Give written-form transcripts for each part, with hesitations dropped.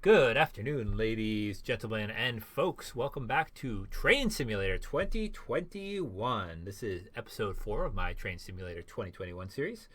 Good afternoon, ladies, gentlemen, and folks. Welcome back to Train Simulator 2021. This is episode 4 of my Train Simulator 2021 series.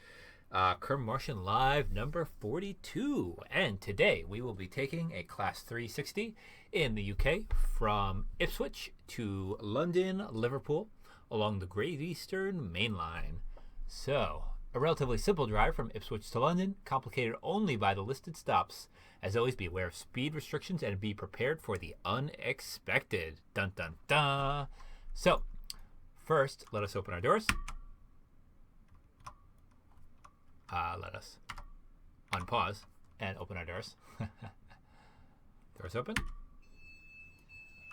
KermMartian Live number 42. And today we will be taking a Class 360 in the UK from Ipswich to London, Liverpool, along the Great Eastern Main Line. So, a relatively simple drive from Ipswich to London, complicated only by the listed stops. As always, be aware of speed restrictions and be prepared for the unexpected. Dun dun dun. So, first, let us open our doors. Let us unpause and open our doors. Doors open.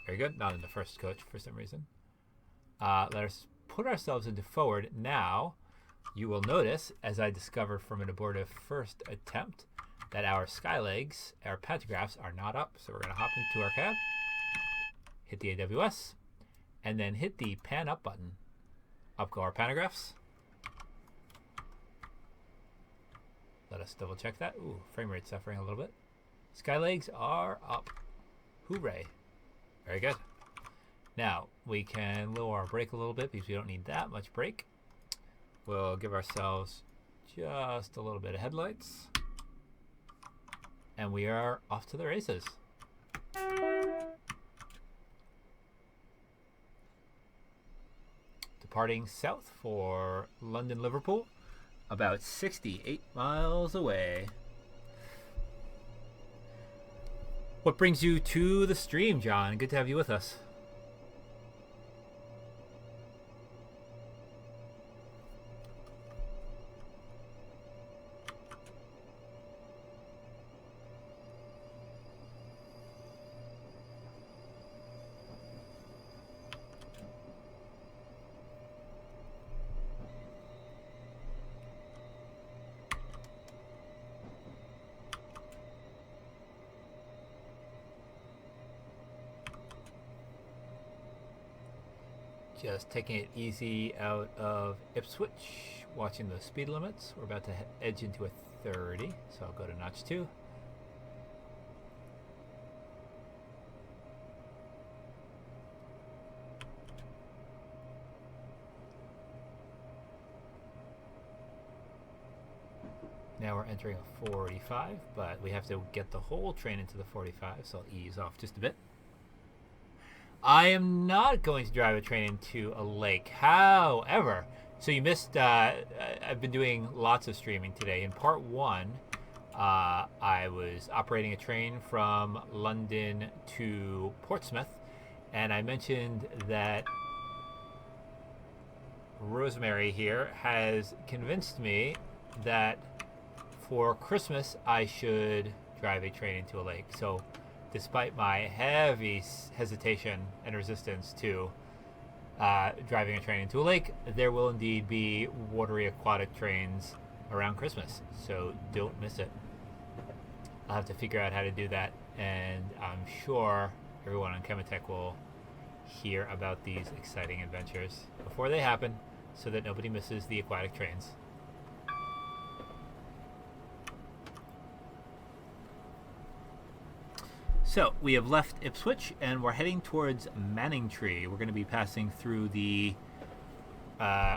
Very good. Not in the first coach for some reason. Let us put ourselves into forward. Now, you will notice, as I discovered from an abortive first attempt, that our skylegs, our pantographs, are not up. So we're going to hop into our cab, hit the AWS, and then hit the pan up button. Up go our pantographs. Let us double check that. Ooh, frame rate suffering a little bit. Skylegs are up. Hooray. Very good. Now, we can lower our brake a little bit because we don't need that much brake. We'll give ourselves just a little bit of headlights. And we are off to the races. Departing south for London, Liverpool, about 68 miles away. What brings you to the stream, John? Good to have you with us. Just taking it easy out of Ipswich, watching the speed limits. We're about to edge into a 30, so I'll go to notch 2. Now we're entering a 45, but we have to get the whole train into the 45, so I'll ease off just a bit. I am not going to drive a train into a lake. However, so you missed, I've been doing lots of streaming today. In part 1, I was operating a train from London to Portsmouth, and I mentioned that Rosemary here has convinced me that for Christmas I should drive a train into a lake. So despite my heavy hesitation and resistance to driving a train into a lake, there will indeed be watery aquatic trains around Christmas. So don't miss it. I'll have to figure out how to do that, and I'm sure everyone on Chematech will hear about these exciting adventures before they happen so that nobody misses the aquatic trains. So we have left Ipswich and we're heading towards Manningtree. We're going to be passing through the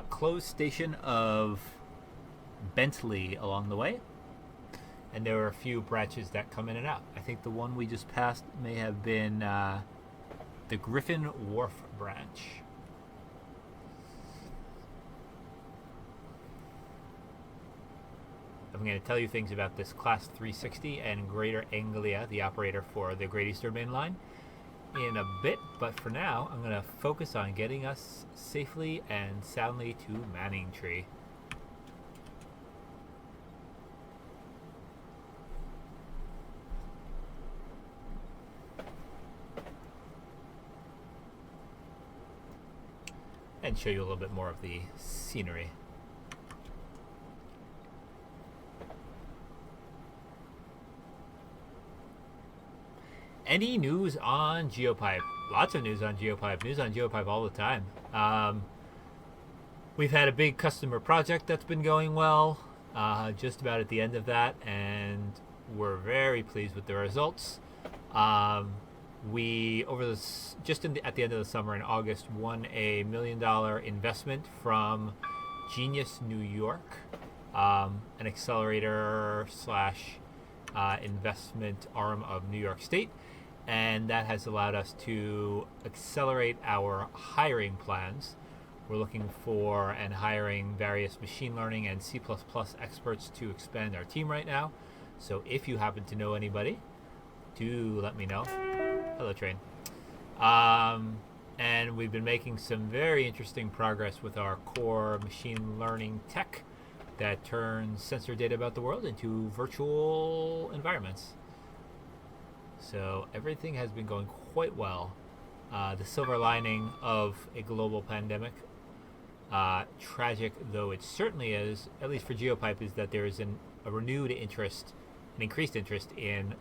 closed station of Bentley along the way. And there are a few branches that come in and out. I think the one we just passed may have been the Griffin Wharf branch. I'm going to tell you things about this Class 360 and Greater Anglia, the operator for the Great Eastern Main Line, in a bit. But for now, I'm going to focus on getting us safely and soundly to Manningtree. And show you a little bit more of the scenery. Any news on Geopipe? Lots of news on Geopipe. News on Geopipe all the time. We've had a big customer project that's been going well, just about at the end of that, and we're very pleased with the results. We at the end of the summer in August won a $1 million investment from Genius New York, an accelerator slash investment arm of New York State, and that has allowed us to accelerate our hiring plans. We're looking for and hiring various machine learning and C++ experts to expand our team right now. So if you happen to know anybody, do let me know. Hello, Train. And we've been making some very interesting progress with our core machine learning tech that turns sensor data about the world into virtual environments. So everything has been going quite well. The silver lining of a global pandemic, tragic though it certainly is, at least for GeoPipe, is that there is a renewed interest, an increased interest in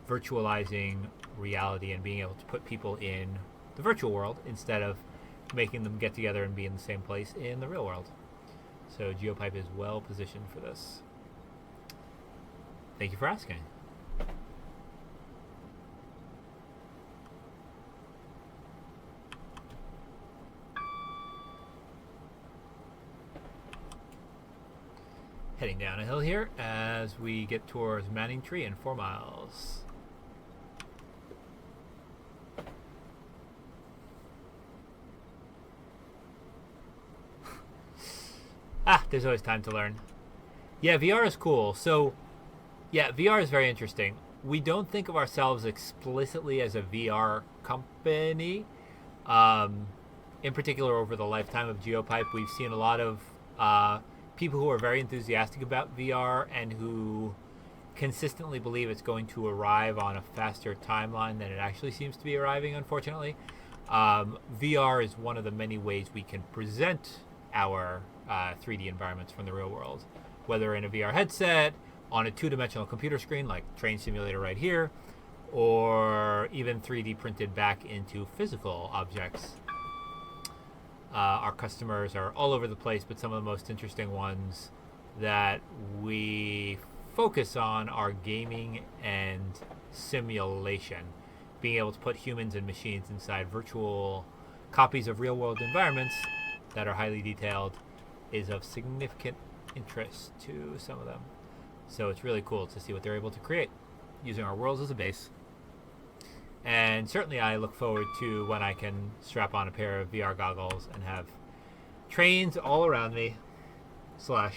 virtualizing reality and being able to put people in the virtual world instead of making them get together and be in the same place in the real world. So GeoPipe is well positioned for this. Thank you for asking. Heading down a hill here as we get towards Manning Tree in 4 miles. There's always time to learn. Yeah, VR is cool. So, yeah, VR is very interesting. We don't think of ourselves explicitly as a VR company. In particular, over the lifetime of GeoPipe, we've seen a lot of people who are very enthusiastic about VR and who consistently believe it's going to arrive on a faster timeline than it actually seems to be arriving, unfortunately. VR is one of the many ways we can present our 3D environments from the real world, whether in a VR headset, on a two-dimensional computer screen like Train Simulator right here, or even 3D printed back into physical objects. Our customers are all over the place, but some of the most interesting ones that we focus on are gaming and simulation. Being able to put humans and machines inside virtual copies of real-world environments that are highly detailed is of significant interest to some of them. So it's really cool to see what they're able to create using our worlds as a base. And certainly I look forward to when I can strap on a pair of VR goggles and have trains all around me, slash,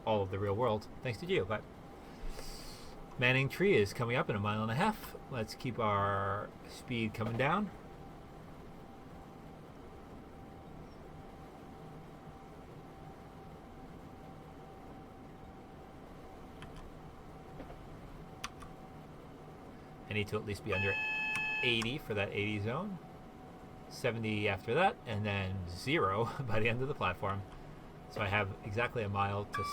all of the real world, thanks to GeoPipe. Manning Tree is coming up in 1.5 miles. Let's keep our speed coming down. I need to at least be under 80 for that 80 zone, 70 after that, and then 0 by the end of the platform. So I have exactly 1 mile to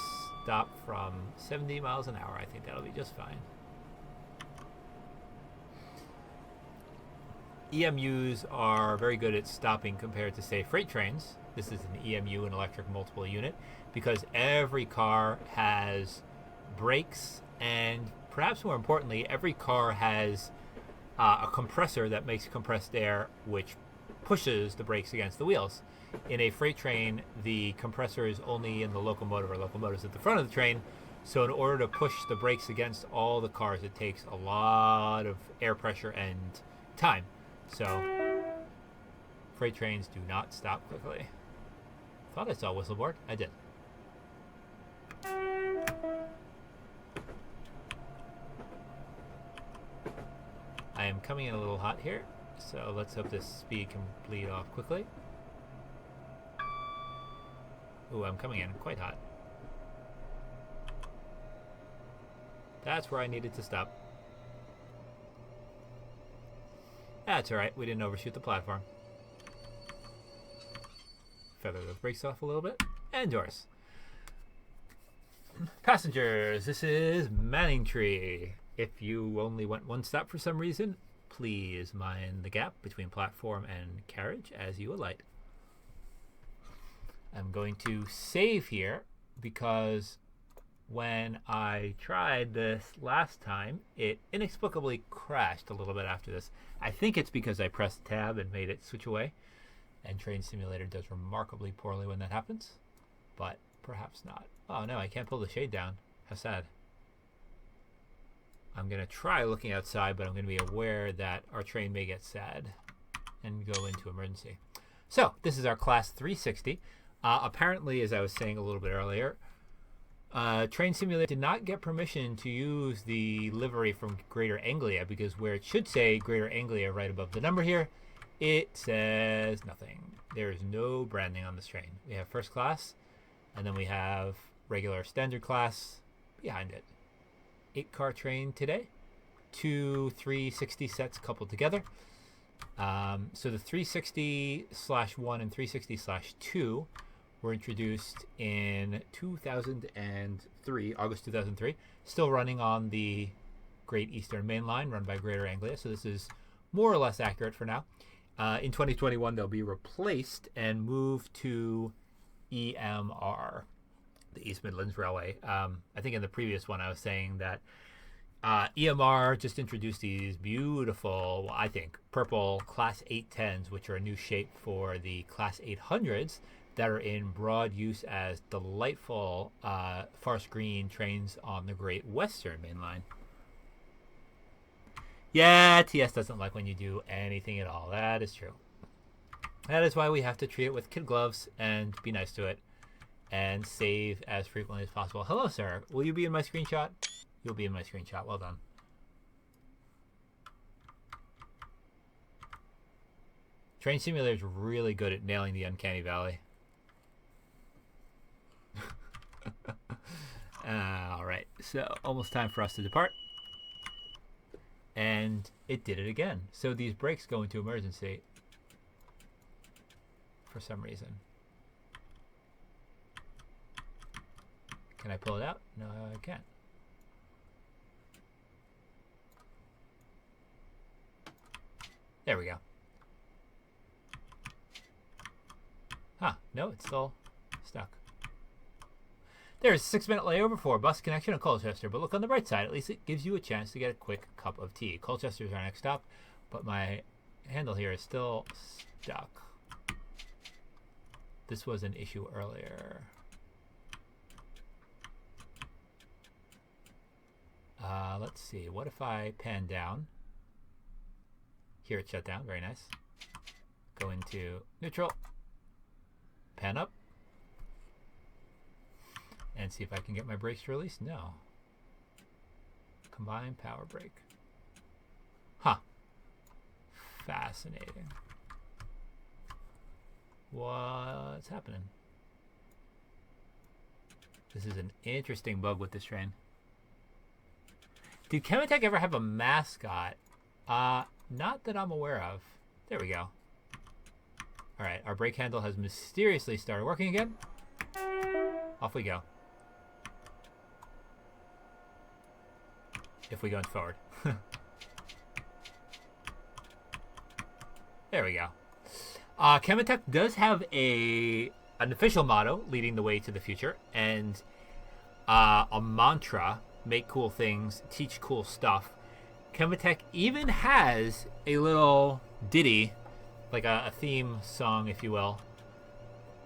stop from 70 miles an hour. I think that'll be just fine. EMUs are very good at stopping compared to, say, freight trains. This is an EMU, an electric multiple unit, because every car has brakes, and perhaps more importantly, every car has a compressor that makes compressed air, which pushes the brakes against the wheels. In a freight train, the compressor is only in the locomotive, or locomotives at the front of the train. So in order to push the brakes against all the cars, it takes a lot of air pressure and time. So freight trains do not stop quickly. Thought I saw a whistle board. I did. I am coming in a little hot here, so let's hope this speed can bleed off quickly. Ooh, I'm coming in quite hot. That's where I needed to stop. That's alright, we didn't overshoot the platform. Feather those brakes off a little bit, and doors. Passengers, this is Manning Tree. If you only went one stop for some reason, please mind the gap between platform and carriage as you alight. I'm going to save here because when I tried this last time, it inexplicably crashed a little bit after this. I think it's because I pressed tab and made it switch away. And Train Simulator does remarkably poorly when that happens. But perhaps not. Oh no, I can't pull the shade down. How sad. I'm going to try looking outside, but I'm going to be aware that our train may get sad and go into emergency. So, this is our Class 360. Apparently, as I was saying a little bit earlier, Train Simulator did not get permission to use the livery from Greater Anglia because where it should say Greater Anglia right above the number here, it says nothing. There is no branding on this train. We have first class, and then we have regular standard class behind it. 8-car train today. 2 360 sets coupled together. So the 360/1 and 360/2 were introduced in 2003, August 2003. Still running on the Great Eastern Main Line run by Greater Anglia. So this is more or less accurate for now. In 2021, they'll be replaced and moved to EMR, the East Midlands Railway. I think in the previous one I was saying that EMR just introduced these beautiful, I think, purple Class 810s, which are a new shape for the Class 800s that are in broad use as delightful forest green trains on the Great Western Main Line. Yeah, TS doesn't like when you do anything at all. That is true. That is why we have to treat it with kid gloves and be nice to it and save as frequently as possible. Hello, sir. Will you be in my screenshot? You'll be in my screenshot. Well done. Train Simulator is really good at nailing the uncanny valley. All right. So almost time for us to depart. And it did it again. So these brakes go into emergency for some reason. Can I pull it out? No, I can't. There we go. Huh, no, it's still stuck. There's a 6-minute layover for bus connection in Colchester, but look on the bright side. At least it gives you a chance to get a quick cup of tea. Colchester is our next stop, but my handle here is still stuck. This was an issue earlier. Let's see. What if I pan down? Here it shut down. Very nice. Go into neutral. Pan up. And see if I can get my brakes to release. No. Combine power brake. Huh. Fascinating. What's happening? This is an interesting bug with this train. Did Chemetech ever have a mascot? Not that I'm aware of. There we go. Alright, our brake handle has mysteriously started working again. Off we go. If we go forward. There we go. Chemetech does have an official motto, leading the way to the future, and a mantra, make cool things, teach cool stuff. Chemetech even has a little ditty, like a theme song, if you will.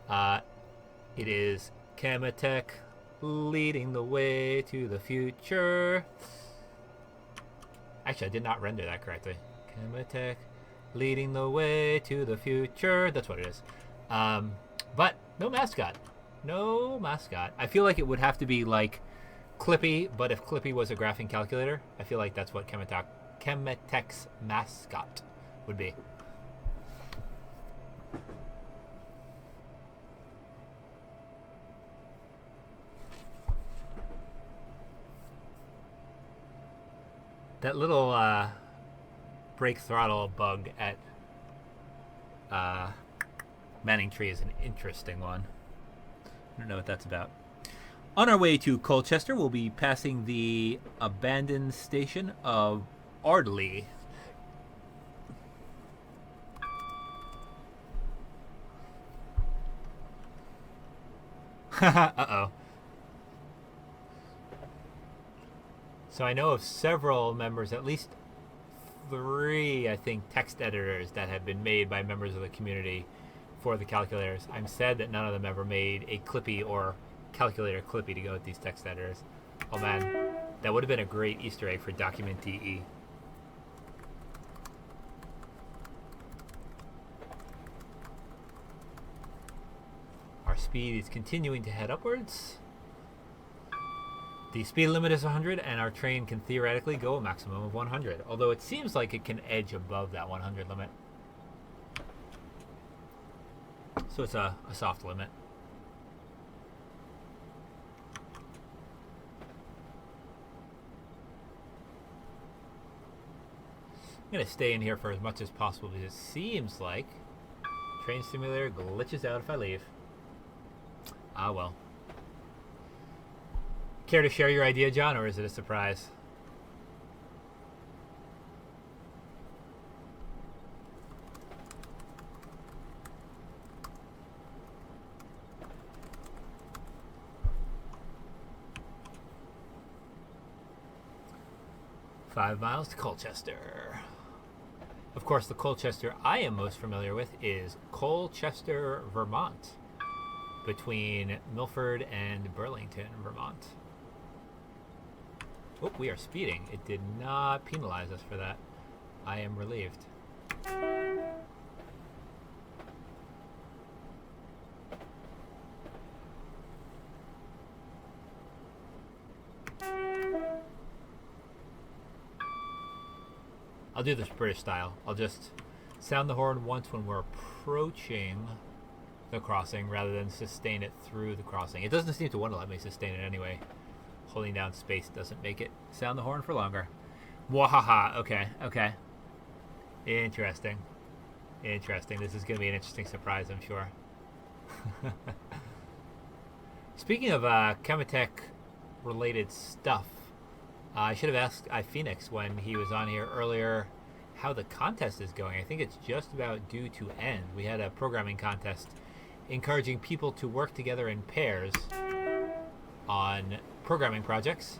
It is Chemetech leading the way to the future. Actually, I did not render that correctly. Chemetech leading the way to the future. That's what it is. But no mascot. No mascot. I feel like it would have to be like Clippy, but if Clippy was a graphing calculator, I feel like that's what Chemetech's mascot would be. That little brake throttle bug at Manning Tree is an interesting one. I don't know what that's about. On our way to Colchester, we'll be passing the abandoned station of Ardley. Uh-oh. So I know of several members, at least 3, I think, text editors that have been made by members of the community for the calculators. I'm sad that none of them ever made a Clippy or calculator Clippy to go with these text editors. Oh man, that would have been a great Easter egg for Document DE. Our speed is continuing to head upwards. The speed limit is 100, and our train can theoretically go a maximum of 100, although it seems like it can edge above that 100 limit. So it's a soft limit. I'm going to stay in here for as much as possible because it seems like Train Simulator glitches out if I leave. Ah, well. Care to share your idea, John, or is it a surprise? "5 miles to Colchester." Of course, the Colchester I am most familiar with is Colchester, Vermont, between Milford and Burlington, Vermont. Oh, we are speeding. It did not penalize us for that. I am relieved. I'll do this British style. I'll just sound the horn once when we're approaching the crossing rather than sustain it through the crossing. It doesn't seem to want to let me sustain it anyway. Holding down space doesn't make it sound the horn for longer. Mwahaha. Okay, okay. Interesting. Interesting. This is going to be an interesting surprise, I'm sure. Speaking of Chematech related stuff, I should have asked iPhoenix when he was on here earlier how the contest is going. I think it's just about due to end. We had a programming contest encouraging people to work together in pairs on programming projects,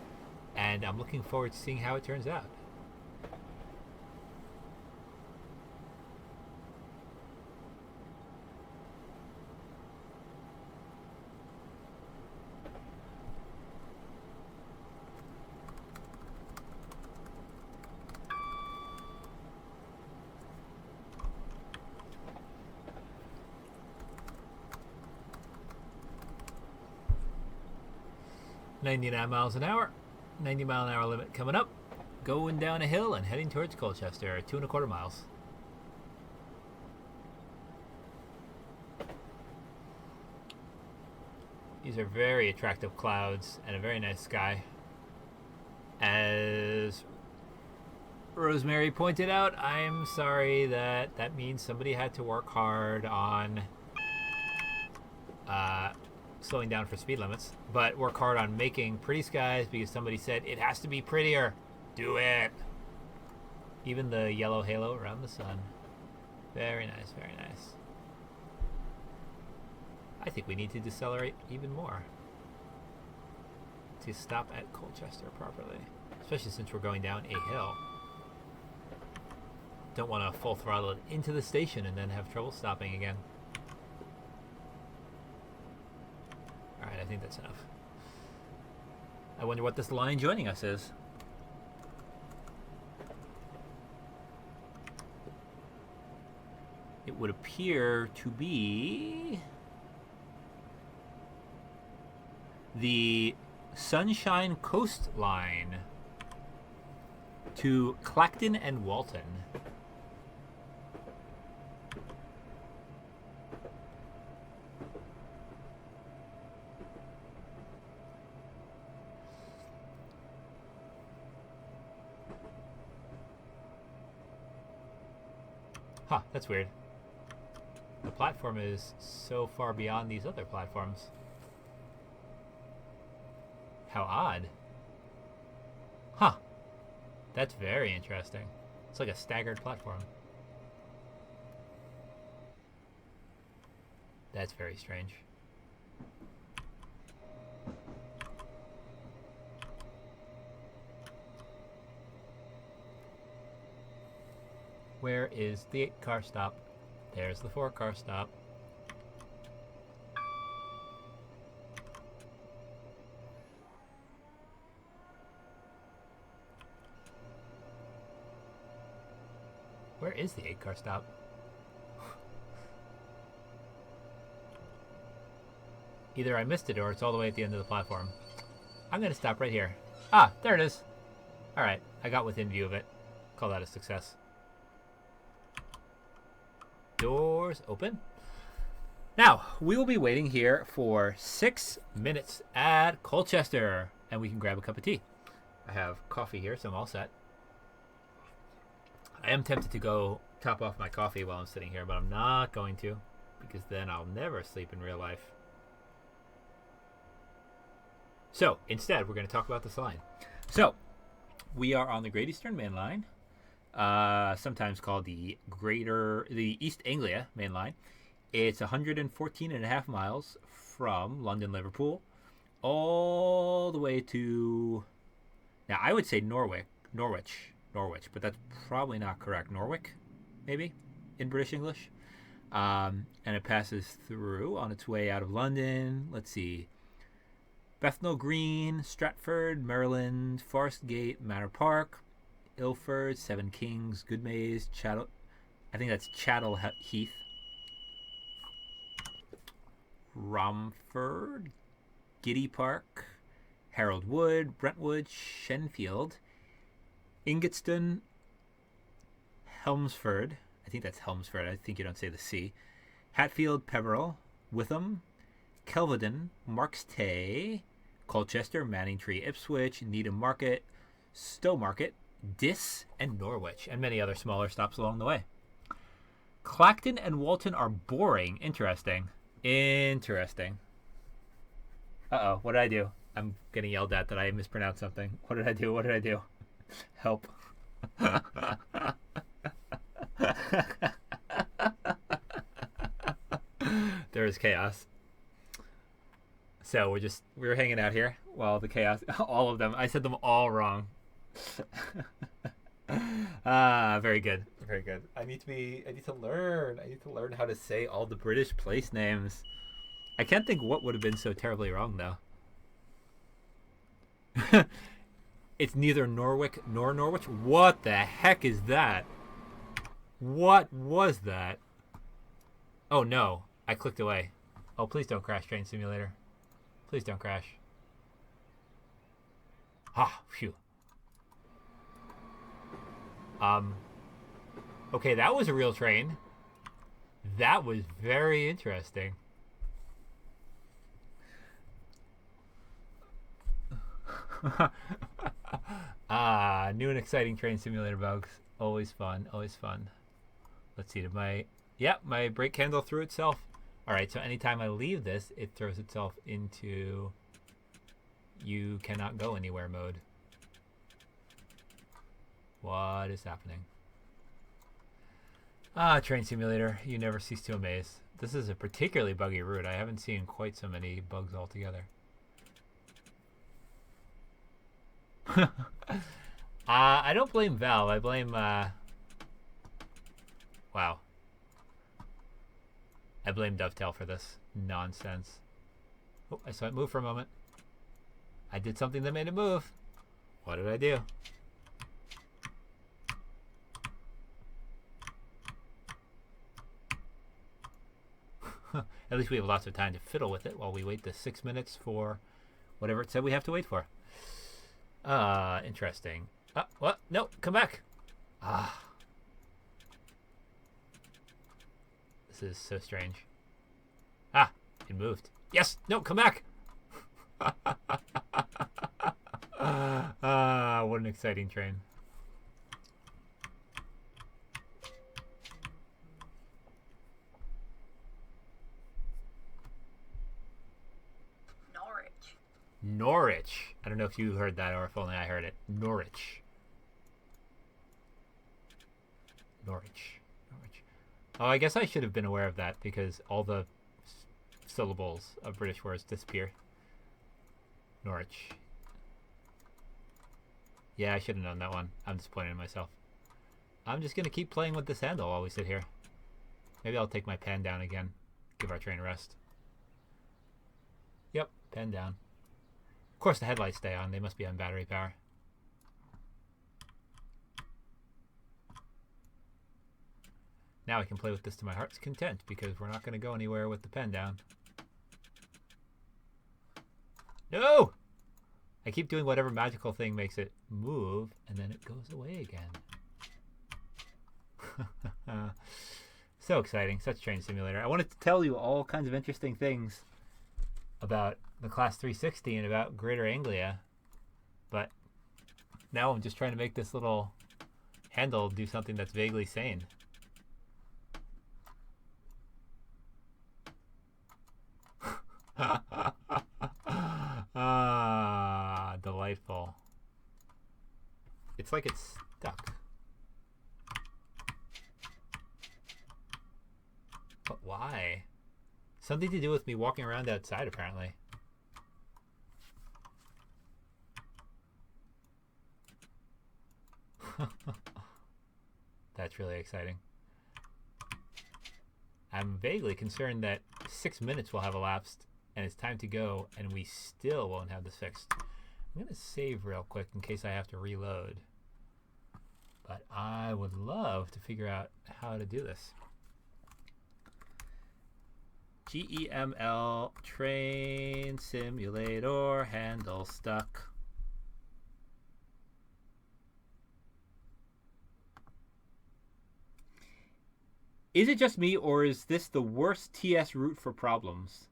and I'm looking forward to seeing how it turns out. "99 miles an hour, 90-mile-an-hour limit coming up, going down a hill and heading towards Colchester, 2¼ miles. These are very attractive clouds and a very nice sky. As Rosemary pointed out, I'm sorry that means somebody had to work hard on slowing down for speed limits, but work hard on making pretty skies because somebody said it has to be prettier. Do it. Even the yellow halo around the sun. Very nice, very nice. I think we need to decelerate even more to stop at Colchester properly, especially since we're going down a hill. Don't want to full throttle it into the station and then have trouble stopping again. Alright, I think that's enough. I wonder what this line joining us is. It would appear to be the Sunshine Coast Line to Clacton and Walton. Huh, that's weird. The platform is so far beyond these other platforms. How odd. Huh. That's very interesting. It's like a staggered platform. That's very strange. Where is the 8-car stop? There's the 4-car stop. Where is the 8-car stop? Either I missed it or it's all the way at the end of the platform. I'm going to stop right here. Ah, there it is. All right, I got within view of it. Call that a success. Doors open. Now, we will be waiting here for 6 minutes at Colchester, and we can grab a cup of tea. I have coffee here, so I'm all set. I am tempted to go top off my coffee while I'm sitting here, but I'm not going to, because then I'll never sleep in real life. So, instead, we're going to talk about this line. So, we are on the Great Eastern Main Line, sometimes called the East Anglia Main Line. It's 114.5 miles from London, Liverpool, all the way to, now I would say Norwich, but that's probably not correct. Norwich, maybe, in British English. And it passes through on its way out of London. Let's see. Bethnal Green, Stratford, Maryland, Forest Gate, Manor Park, Ilford, Seven Kings, Goodmays, Chattel. I think that's Chattel Heath. Romford, Giddy Park, Harold Wood, Brentwood, Shenfield, Ingatstone, Helmsford. I think that's Helmsford. I think you don't say the C. Hatfield, Peveril, Witham, Kelvedon, Markstay, Colchester, Manningtree, Ipswich, Needham Market, Stowe Market, Diss, and Norwich, and many other smaller stops along the way. Clacton and Walton are boring. Interesting. Uh-oh, what did I do? I'm getting yelled at that I mispronounced something. What did I do? Help. There is chaos. So we're hanging out here while the chaos, all of them, I said them all wrong. Very good. I need to learn how to say all the British place names. I can't think what would have been so terribly wrong though. It's neither Norwich nor Norwich. What the heck is that? What was that? Oh no, I clicked away. Oh, please don't crash, Train Simulator. Please don't crash. Ah, phew. Okay, that was a real train. That was very interesting. New and exciting Train Simulator bugs. Always fun. Let's see, my brake candle threw itself. Alright, so anytime I leave this, it throws itself into you cannot go anywhere mode. What is happening? Train Simulator, you never cease to amaze. This is a particularly buggy route. I haven't seen quite so many bugs altogether. I don't blame Valve. I blame, wow. I blame Dovetail for this nonsense. Oh, I saw it move for a moment. I did something that made it move. What did I do? At least we have lots of time to fiddle with it while we wait the 6 minutes for whatever it said we have to wait for. Interesting. What? No, come back. This is so strange. It moved. Yes! No, come back! What an exciting train. Norwich. I don't know if you heard that or if only I heard it. Norwich. Oh, I guess I should have been aware of that because all the syllables of British words disappear. Norwich. Yeah, I should have known that one. I'm disappointed in myself. I'm just going to keep playing with this handle while we sit here. Maybe I'll take my pen down again. Give our train a rest. Yep, pen down. Of course the headlights stay on. They must be on battery power. Now I can play with this to my heart's content because we're not going to go anywhere with the pen down. No! I keep doing whatever magical thing makes it move, and then it goes away again. So exciting. Such train simulator. I wanted to tell you all kinds of interesting things about the Class 360 and about Greater Anglia, but now I'm just trying to make this little handle do something that's vaguely sane. Ah, delightful. It's like it's stuck. But why? Something to do with me walking around outside, apparently. That's really exciting. I'm vaguely concerned that 6 minutes will have elapsed and it's time to go and we still won't have this fixed. I'm going to save real quick in case I have to reload. But I would love to figure out how to do this. GEML train simulator handle stuck. Is it just me, or is this the worst TS route for problems?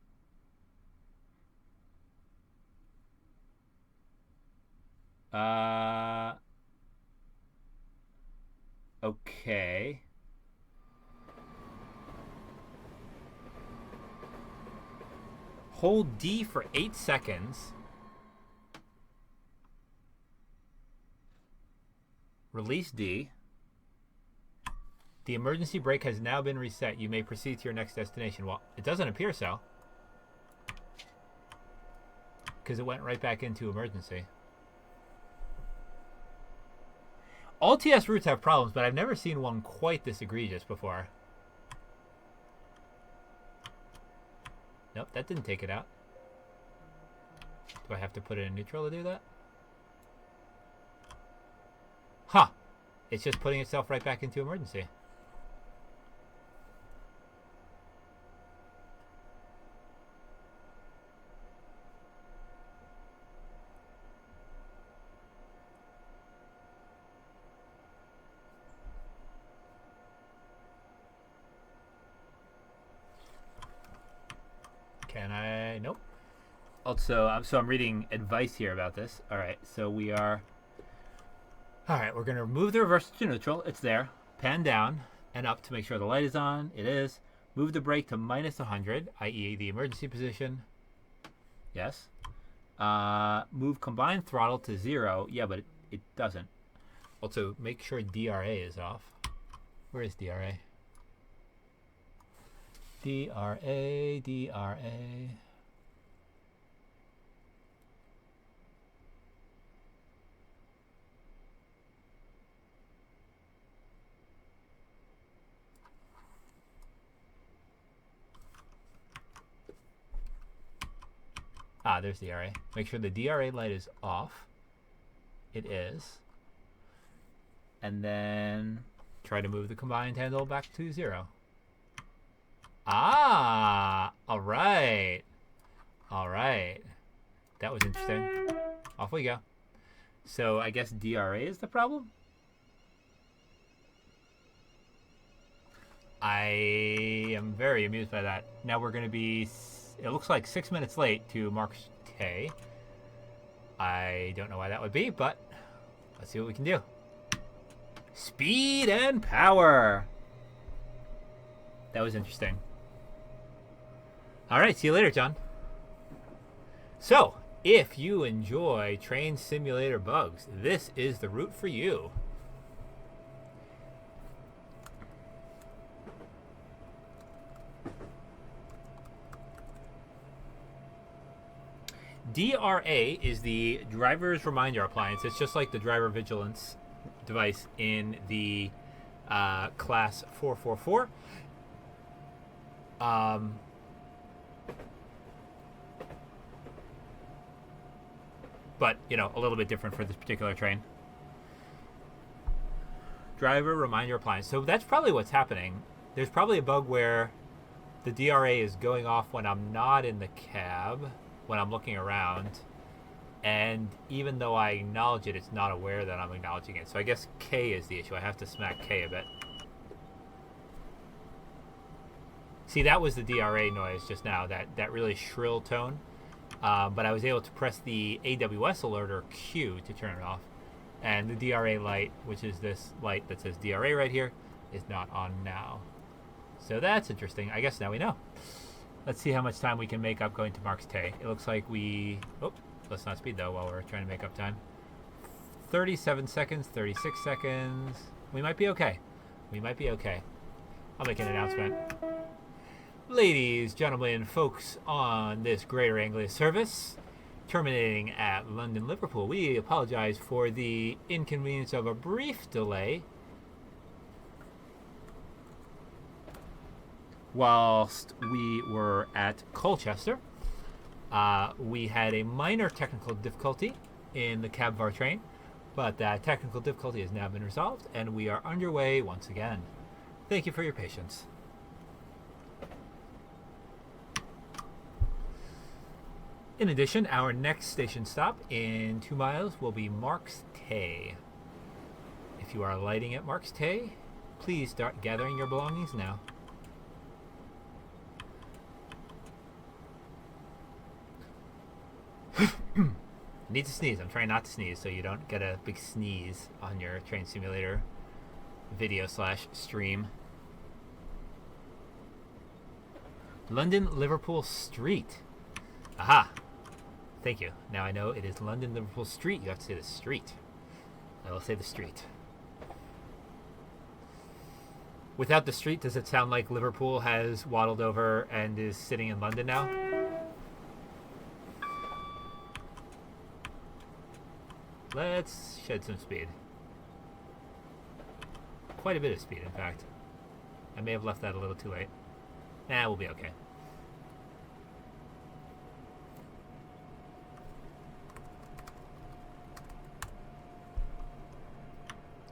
Okay. Hold D for 8 seconds. Release D. The emergency brake has now been reset. You may proceed to your next destination. Well, it doesn't appear so, because it went right back into emergency. All TS routes have problems, but I've never seen one quite this egregious before. Nope, that didn't take it out. Do I have to put it in neutral to do that? Huh. It's just putting itself right back into emergency. Can I? Nope. Also, so I'm reading advice here about this. All right, so we are. All right, we're gonna move the reverser to neutral. It's there. Pan down and up to make sure the light is on. It is. Move the brake to minus 100, i.e. the emergency position. Yes. Move combined throttle to 0. Yeah, but it doesn't. Also, make sure DRA is off. Where is DRA? DRA. Ah, there's DRA. Make sure the DRA light is off. It is. And then try to move the combined handle back to 0. Ah, all right. All right. That was interesting. Off we go. So I guess DRA is the problem? I am very amused by that. Now we're going to be, it looks like 6 minutes late to Marseille. I don't know why that would be, but let's see what we can do. Speed and power. That was interesting. All right, see you later, John. So, if you enjoy train simulator bugs, this is the route for you. DRA is the driver's reminder appliance. It's just like the driver vigilance device in the class 444. But, you know, a little bit different for this particular train. Driver reminder appliance. So that's probably what's happening. There's probably a bug where the DRA is going off when I'm not in the cab, when I'm looking around. And even though I acknowledge it, it's not aware that I'm acknowledging it. So I guess K is the issue. I have to smack K a bit. See, that was the DRA noise just now, that really shrill tone. But I was able to press the AWS alert or Q to turn it off. And the DRA light, which is this light that says DRA right here, is not on now. So that's interesting. I guess now we know. Let's see how much time we can make up going to Marks Tay. It looks like we... Oh, let's not speed though while we're trying to make up time. 37 seconds, 36 seconds. We might be okay. We might be okay. I'll make an announcement. Ladies, gentlemen, folks on this Greater Anglia service, terminating at London Liverpool, we apologize for the inconvenience of a brief delay whilst we were at Colchester. We had a minor technical difficulty in the cab of our train, but that technical difficulty has now been resolved and we are underway once again. Thank you for your patience. In addition, our next station stop in 2 miles will be Marks Tay. If you are alighting at Marks Tay, please start gathering your belongings now. Need to sneeze. I'm trying not to sneeze so you don't get a big sneeze on your train simulator video/stream. London Liverpool Street. Aha! Thank you. Now I know it is London Liverpool Street. You have to say the street. I will say the street. Without the street, does it sound like Liverpool has waddled over and is sitting in London now? Let's shed some speed. Quite a bit of speed, in fact. I may have left that a little too late. Nah, we'll be okay.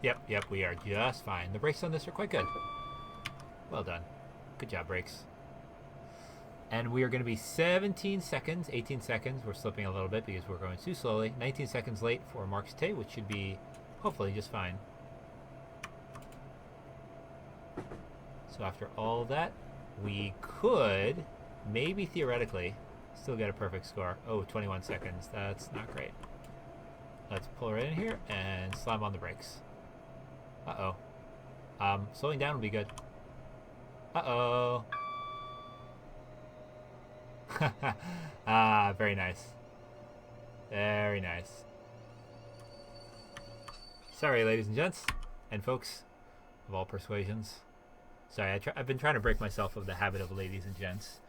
Yep, we are just fine. The brakes on this are quite good. Well done. Good job, brakes. And we are going to be 17 seconds, 18 seconds. We're slipping a little bit because we're going too slowly. 19 seconds late for Marks Tay, which should be hopefully just fine. So after all of that, we could, maybe theoretically, still get a perfect score. Oh, 21 seconds. That's not great. Let's pull right in here and slam on the brakes. Uh-oh. Slowing down would be good. Uh-oh. Ah, very nice. Very nice. Sorry, ladies and gents, and folks of all persuasions. Sorry, I've been trying to break myself of the habit of ladies and gents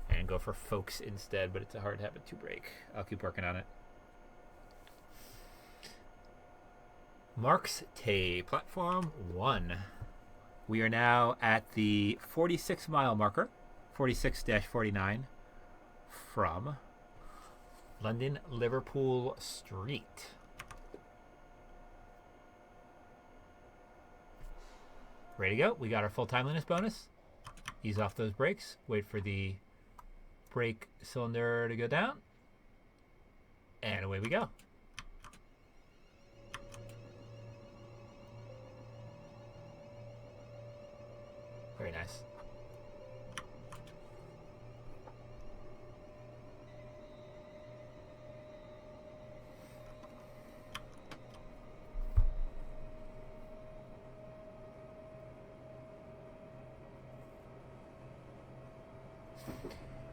and go for folks instead, but it's a hard habit to break. I'll keep working on it. Marks Tay, Platform 1. We are now at the 46-mile marker, 46-49, from London Liverpool Street. Ready to go. We got our full timeliness bonus. Ease off those brakes. Wait for the brake cylinder to go down. And away we go. Very nice.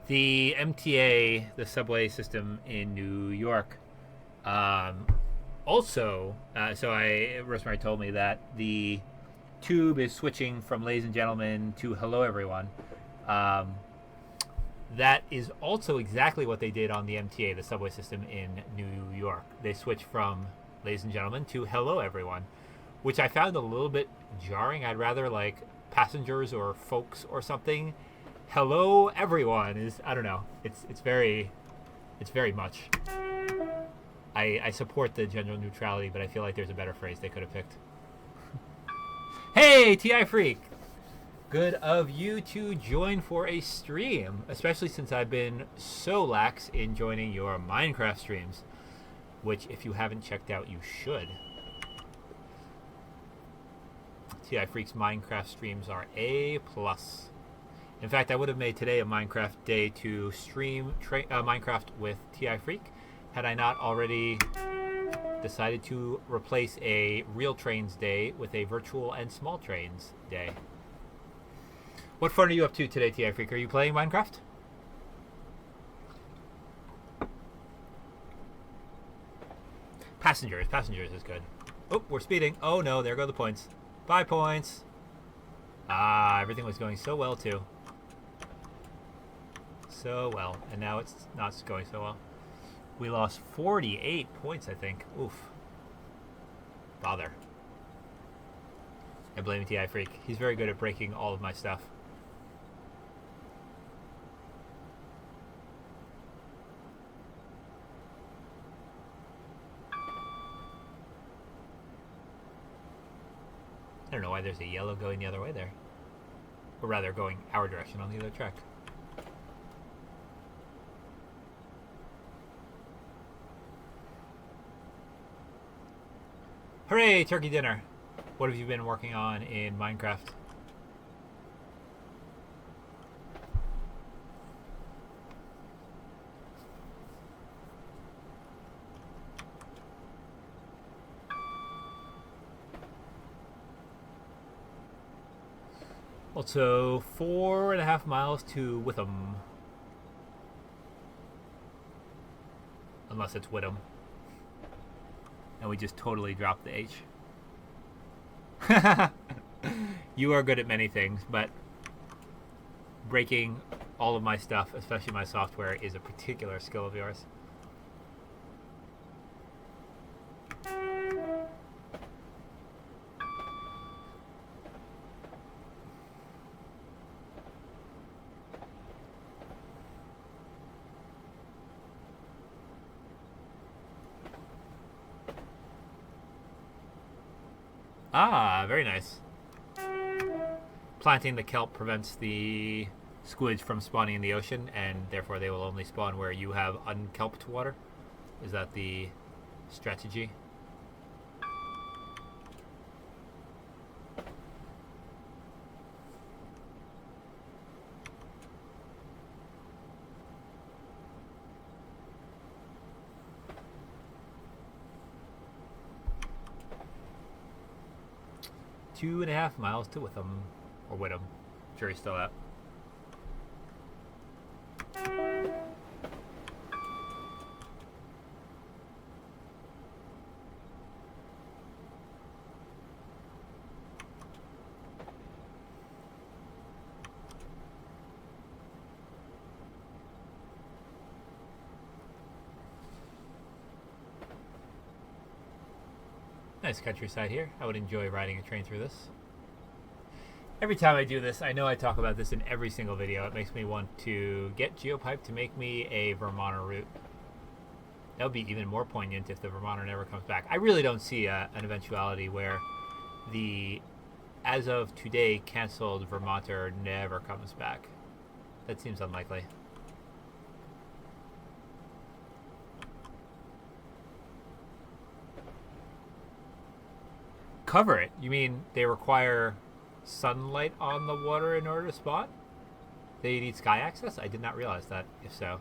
The MTA, the subway system in New York, also, Rosemary told me that the tube is switching from ladies and gentlemen to hello everyone. That is also exactly what they did on the MTA, the subway system in New York. They switched from ladies and gentlemen to hello everyone, which I found a little bit jarring. I'd rather like passengers or folks or something. Hello, everyone is, I don't know. It's very much. I support the gender neutrality, but I feel like there's a better phrase they could have picked. Hey, TI Freak! Good of you to join for a stream, especially since I've been so lax in joining your Minecraft streams, which if you haven't checked out, you should. TI Freak's Minecraft streams are A+. In fact, I would have made today a Minecraft day to stream Minecraft with TI Freak had I not already decided to replace a real trains day with a virtual and small trains day. What fun are you up to today, TI Freak? Are you playing Minecraft? Passengers is good. Oh, we're speeding. Oh no, there go the points. 5 points. Ah, everything was going so well too. So well, and now it's not going so well. We lost 48 points, I think. Oof. Bother. I blame TI Freak. He's very good at breaking all of my stuff. I don't know why there's a yellow going the other way there. Or rather, going our direction on the other track. Hooray, turkey dinner! What have you been working on in Minecraft? Also, 4.5 miles to Witham. Unless it's Whittam. And we just totally dropped the H. You are good at many things, but breaking all of my stuff, especially my software, is a particular skill of yours. Ah, very nice. Planting the kelp prevents the squids from spawning in the ocean, and therefore they will only spawn where you have unkelped water. Is that the strategy? Two and a half miles to Witham. Or Whittam. Jury's still out. Nice countryside here. I would enjoy riding a train through this. Every time I do this, I know I talk about this in every single video. It makes me want to get GeoPipe to make me a Vermonter route. That would be even more poignant if the Vermonter never comes back. I really don't see an eventuality where the, as of today, canceled Vermonter never comes back. That seems unlikely. Cover it? You mean they require sunlight on the water in order to spawn? They need sky access? I did not realize that, if so.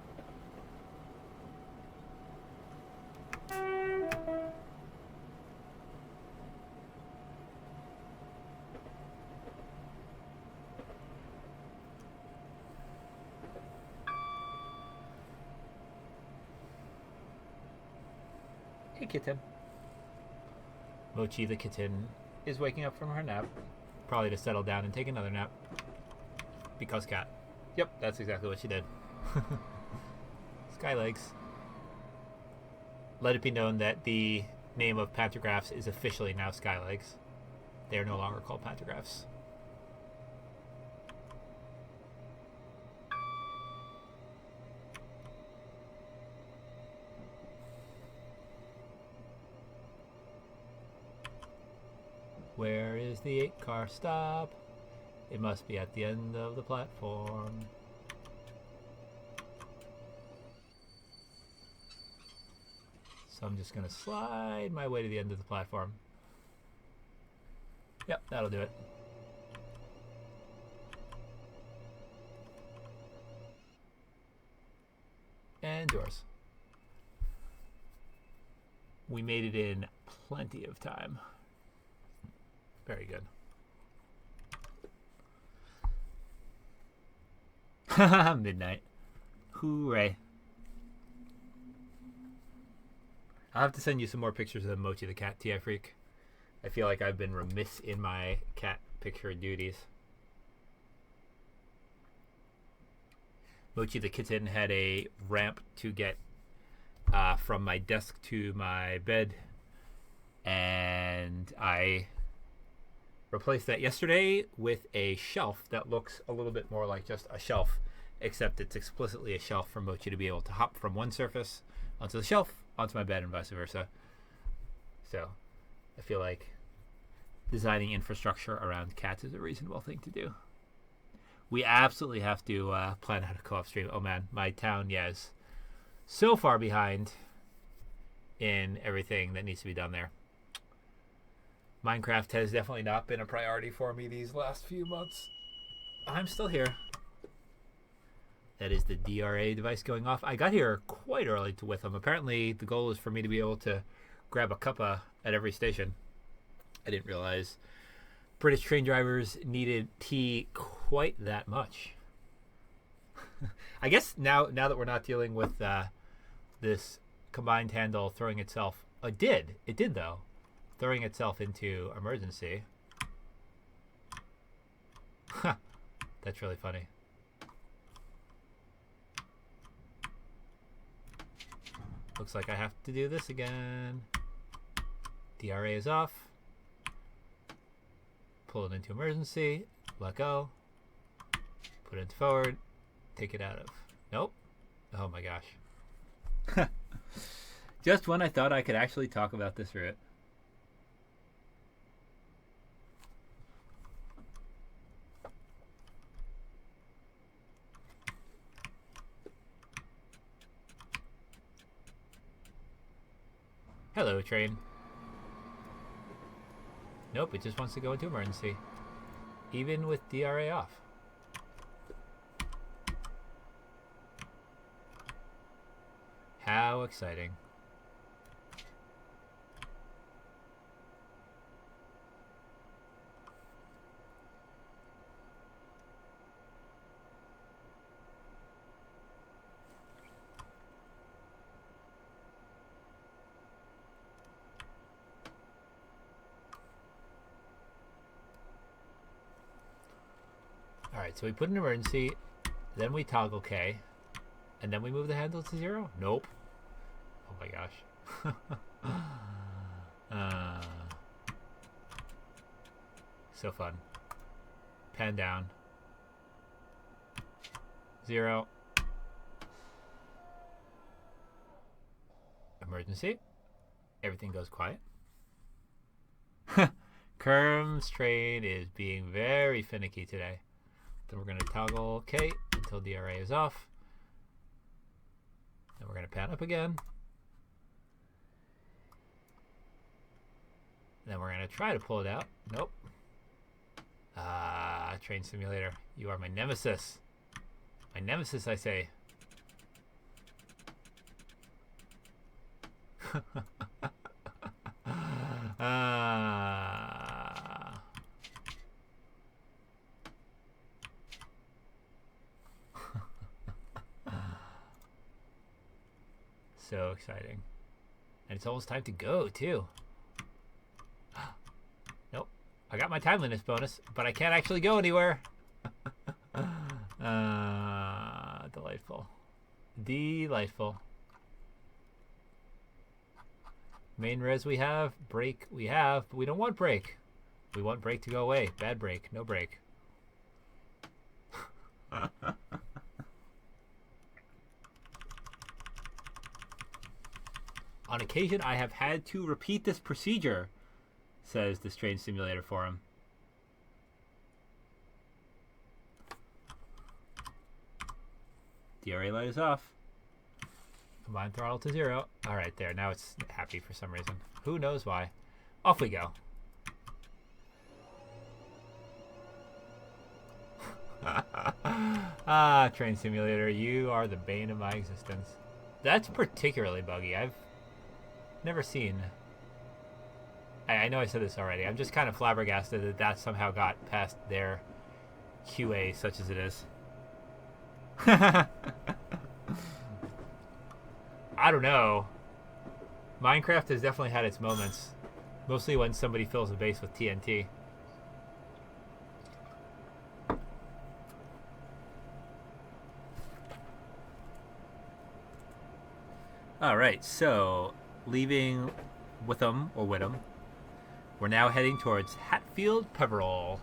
Hey, kitten. Mochi the kitten is waking up from her nap. Probably to settle down and take another nap. Because cat. Yep, that's exactly what she did. Skylegs. Let it be known that the name of Pantographs is officially now Skylegs. They are no longer called pantographs. Where is the 8-car stop? It must be at the end of the platform. So I'm just going to slide my way to the end of the platform. Yep, that'll do it. And doors. We made it in plenty of time. Very good. Midnight. Hooray. I'll have to send you some more pictures of Mochi the cat, TI Freak. I feel like I've been remiss in my cat picture duties. Mochi the kitten had a ramp to get from my desk to my bed, and I replaced that yesterday with a shelf that looks a little bit more like just a shelf, except it's explicitly a shelf for Mochi to be able to hop from one surface onto the shelf, onto my bed, and vice versa. So I feel like designing infrastructure around cats is a reasonable thing to do. We absolutely have to plan out a co-op stream. Oh man, my town, is so far behind in everything that needs to be done there. Minecraft has definitely not been a priority for me these last few months. I'm still here. That is the DRA device going off. I got here quite early with them. Apparently, the goal is for me to be able to grab a cuppa at every station. I didn't realize British train drivers needed tea quite that much. I guess now that we're not dealing with this combined handle throwing itself... It did though. Throwing itself into emergency. That's really funny. Looks like I have to do this again. DRA is off. Pull it into emergency. Let go. Put it into forward. Take it out of. Nope. Oh my gosh. Just when I thought I could actually talk about this route. Hello, train. Nope, it just wants to go into emergency. Even with DRA off. How exciting. Alright, so we put an emergency, then we toggle K, and then we move the handle to 0? Nope. Oh my gosh. So fun. Pan down. 0. Emergency. Everything goes quiet. Kerm's train is being very finicky today. Then we're going to toggle K until DRA is off. Then we're going to pan up again. Then we're going to try to pull it out. Nope. Train simulator. You are my nemesis. My nemesis, I say. So exciting. And it's almost time to go, too. Nope. I got my timeliness bonus, but I can't actually go anywhere. Delightful. Delightful. Main res we have. Brake we have, but we don't want brake. We want break to go away. Bad break. No break. On occasion, I have had to repeat this procedure, says the Train Simulator forum. DRA light is off. Combine throttle to 0. All right, there. Now it's happy for some reason. Who knows why? Off we go. Ah, Train Simulator, you are the bane of my existence. That's particularly buggy. I've never seen... I know I said this already. I'm just kind of flabbergasted that that somehow got past their QA, such as it is. I don't know. Minecraft has definitely had its moments. Mostly when somebody fills a base with TNT. Alright, so leaving Witham, or Whittam, we're now heading towards Hatfield Peveril.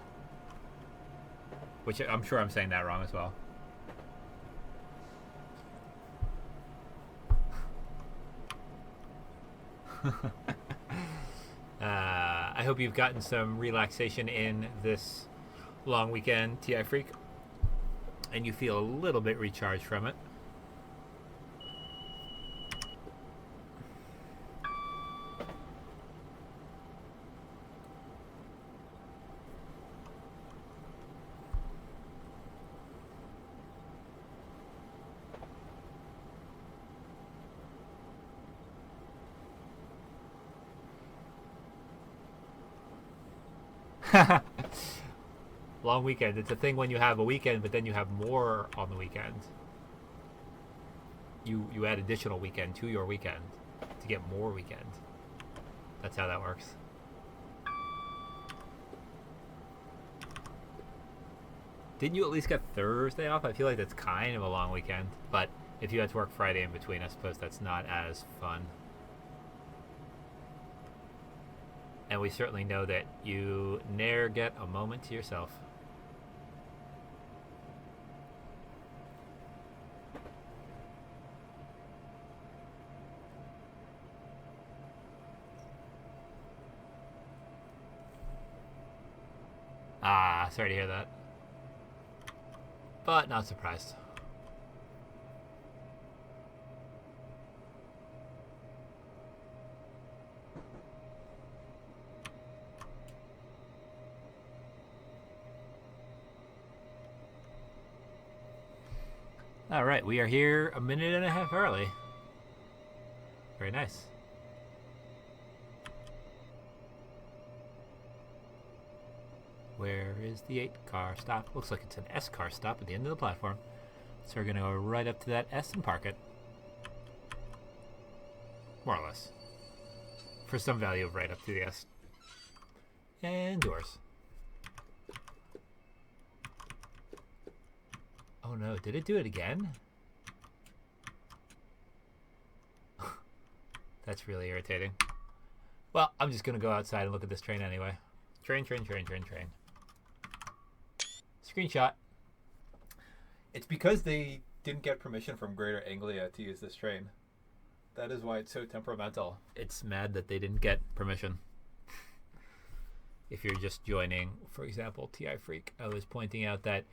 Which I'm sure I'm saying that wrong as well. I hope you've gotten some relaxation in this long weekend, TI Freak, and you feel a little bit recharged from it. Long weekend. It's a thing when you have a weekend, but then you have more on the weekend. You add additional weekend to your weekend to get more weekend. That's how that works. Didn't you at least get Thursday off? I feel like that's kind of a long weekend. But if you had to work Friday in between, I suppose that's not as fun. And we certainly know that you ne'er get a moment to yourself. Ah, sorry to hear that. But not surprised. All right, we are here a minute and a half early. Very nice. Where is the 8-car stop? Looks like it's an S-car stop at the end of the platform. So we're going to go right up to that S and park it. More or less. For some value of right up to the S. And doors. Oh no, did it do it again? That's really irritating. Well, I'm just going to go outside and look at this train anyway. Train. Screenshot. It's because they didn't get permission from Greater Anglia to use this train. That is why it's so temperamental. It's mad that they didn't get permission. If you're just joining, for example, TI Freak, I was pointing out that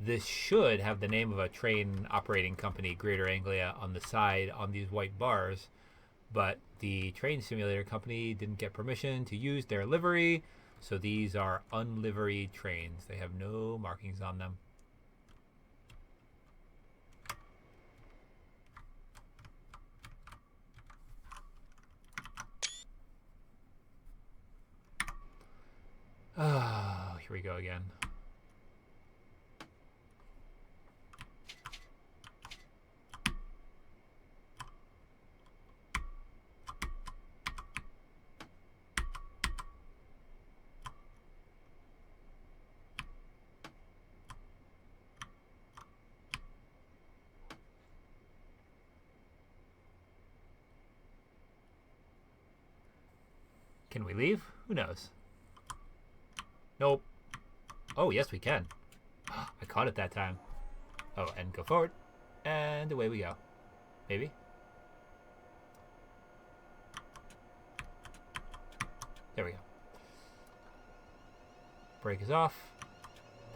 this should have the name of a train operating company, Greater Anglia, on the side on these white bars, but the train simulator company didn't get permission to use their livery, so these are unliveried trains. They have no markings on them. Oh, here we go again. Can we leave? Who knows? Nope. Oh, yes, we can. I caught it that time. Oh, and go forward. And away we go. Maybe? There we go. Brake is off.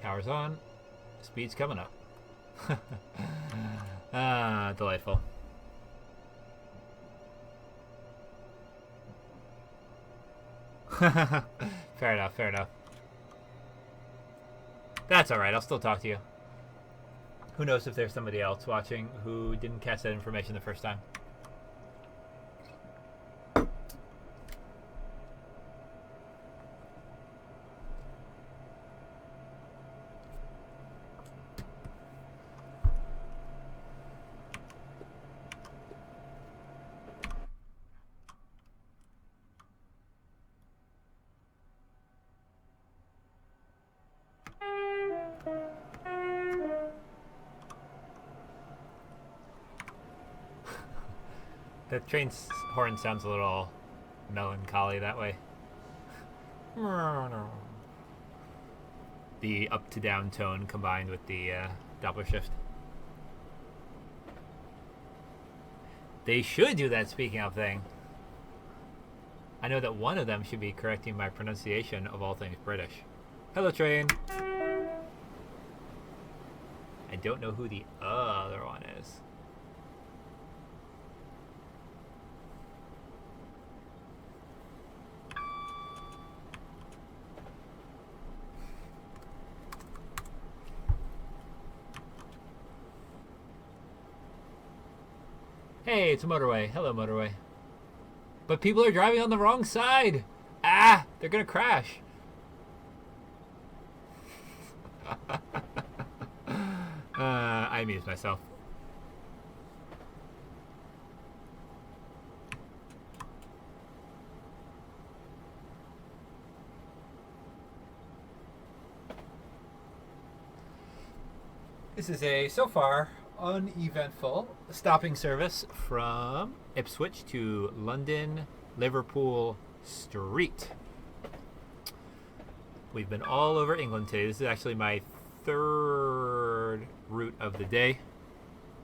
Power's on. Speed's coming up. Ah, delightful. Fair enough, fair enough. That's alright, I'll still talk to you. Who knows if there's somebody else watching who didn't catch that information the first time. The train's horn sounds a little melancholy that way. The up to down tone combined with the Doppler shift. They should do that speaking of thing. I know that one of them should be correcting my pronunciation of all things British. Hello, train. I don't know who the other one is. Hey, it's a motorway. Hello, motorway. But people are driving on the wrong side. Ah, they're gonna crash. I amuse myself. This is a, so far, uneventful stopping service from Ipswich to London Liverpool Street. We've been all over England today. This is actually my third route of the day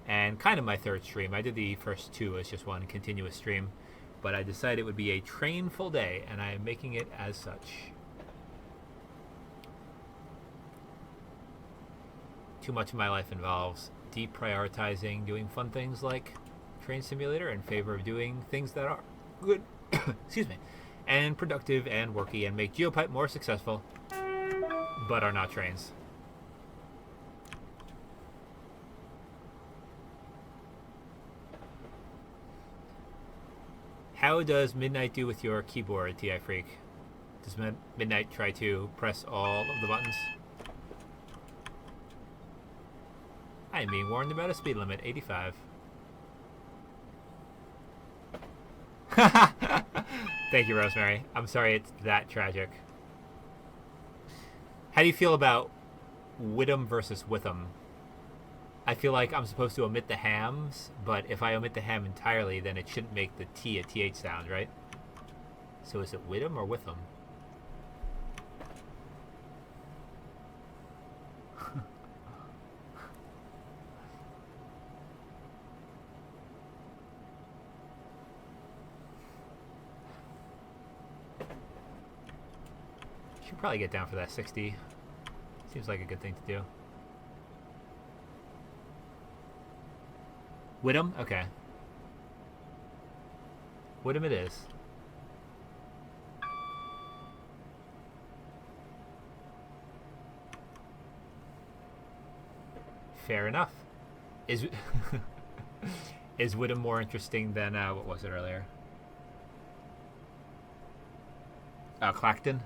and kind of my third stream. I did the first two as just one continuous stream, but I decided it would be a train full day, and I am making it as such. Too much of my life involves deprioritizing doing fun things like Train Simulator in favor of doing things that are good excuse me, and productive and worky and make Geopipe more successful, but are not trains. How does Midnight do with your keyboard, TI Freak? Does Midnight try to press all of the buttons? I am being warned about a speed limit, 85. Thank you, Rosemary. I'm sorry it's that tragic. How do you feel about Whittam versus Witham? I feel like I'm supposed to omit the hams, but if I omit the ham entirely, then it shouldn't make the T a TH sound, right? So is it Whittam or Witham? Should probably get down for that 60. Seems like a good thing to do. Whittam? Okay. Whittam it is. Fair enough. Is is Whittam more interesting than what was it earlier? Clacton?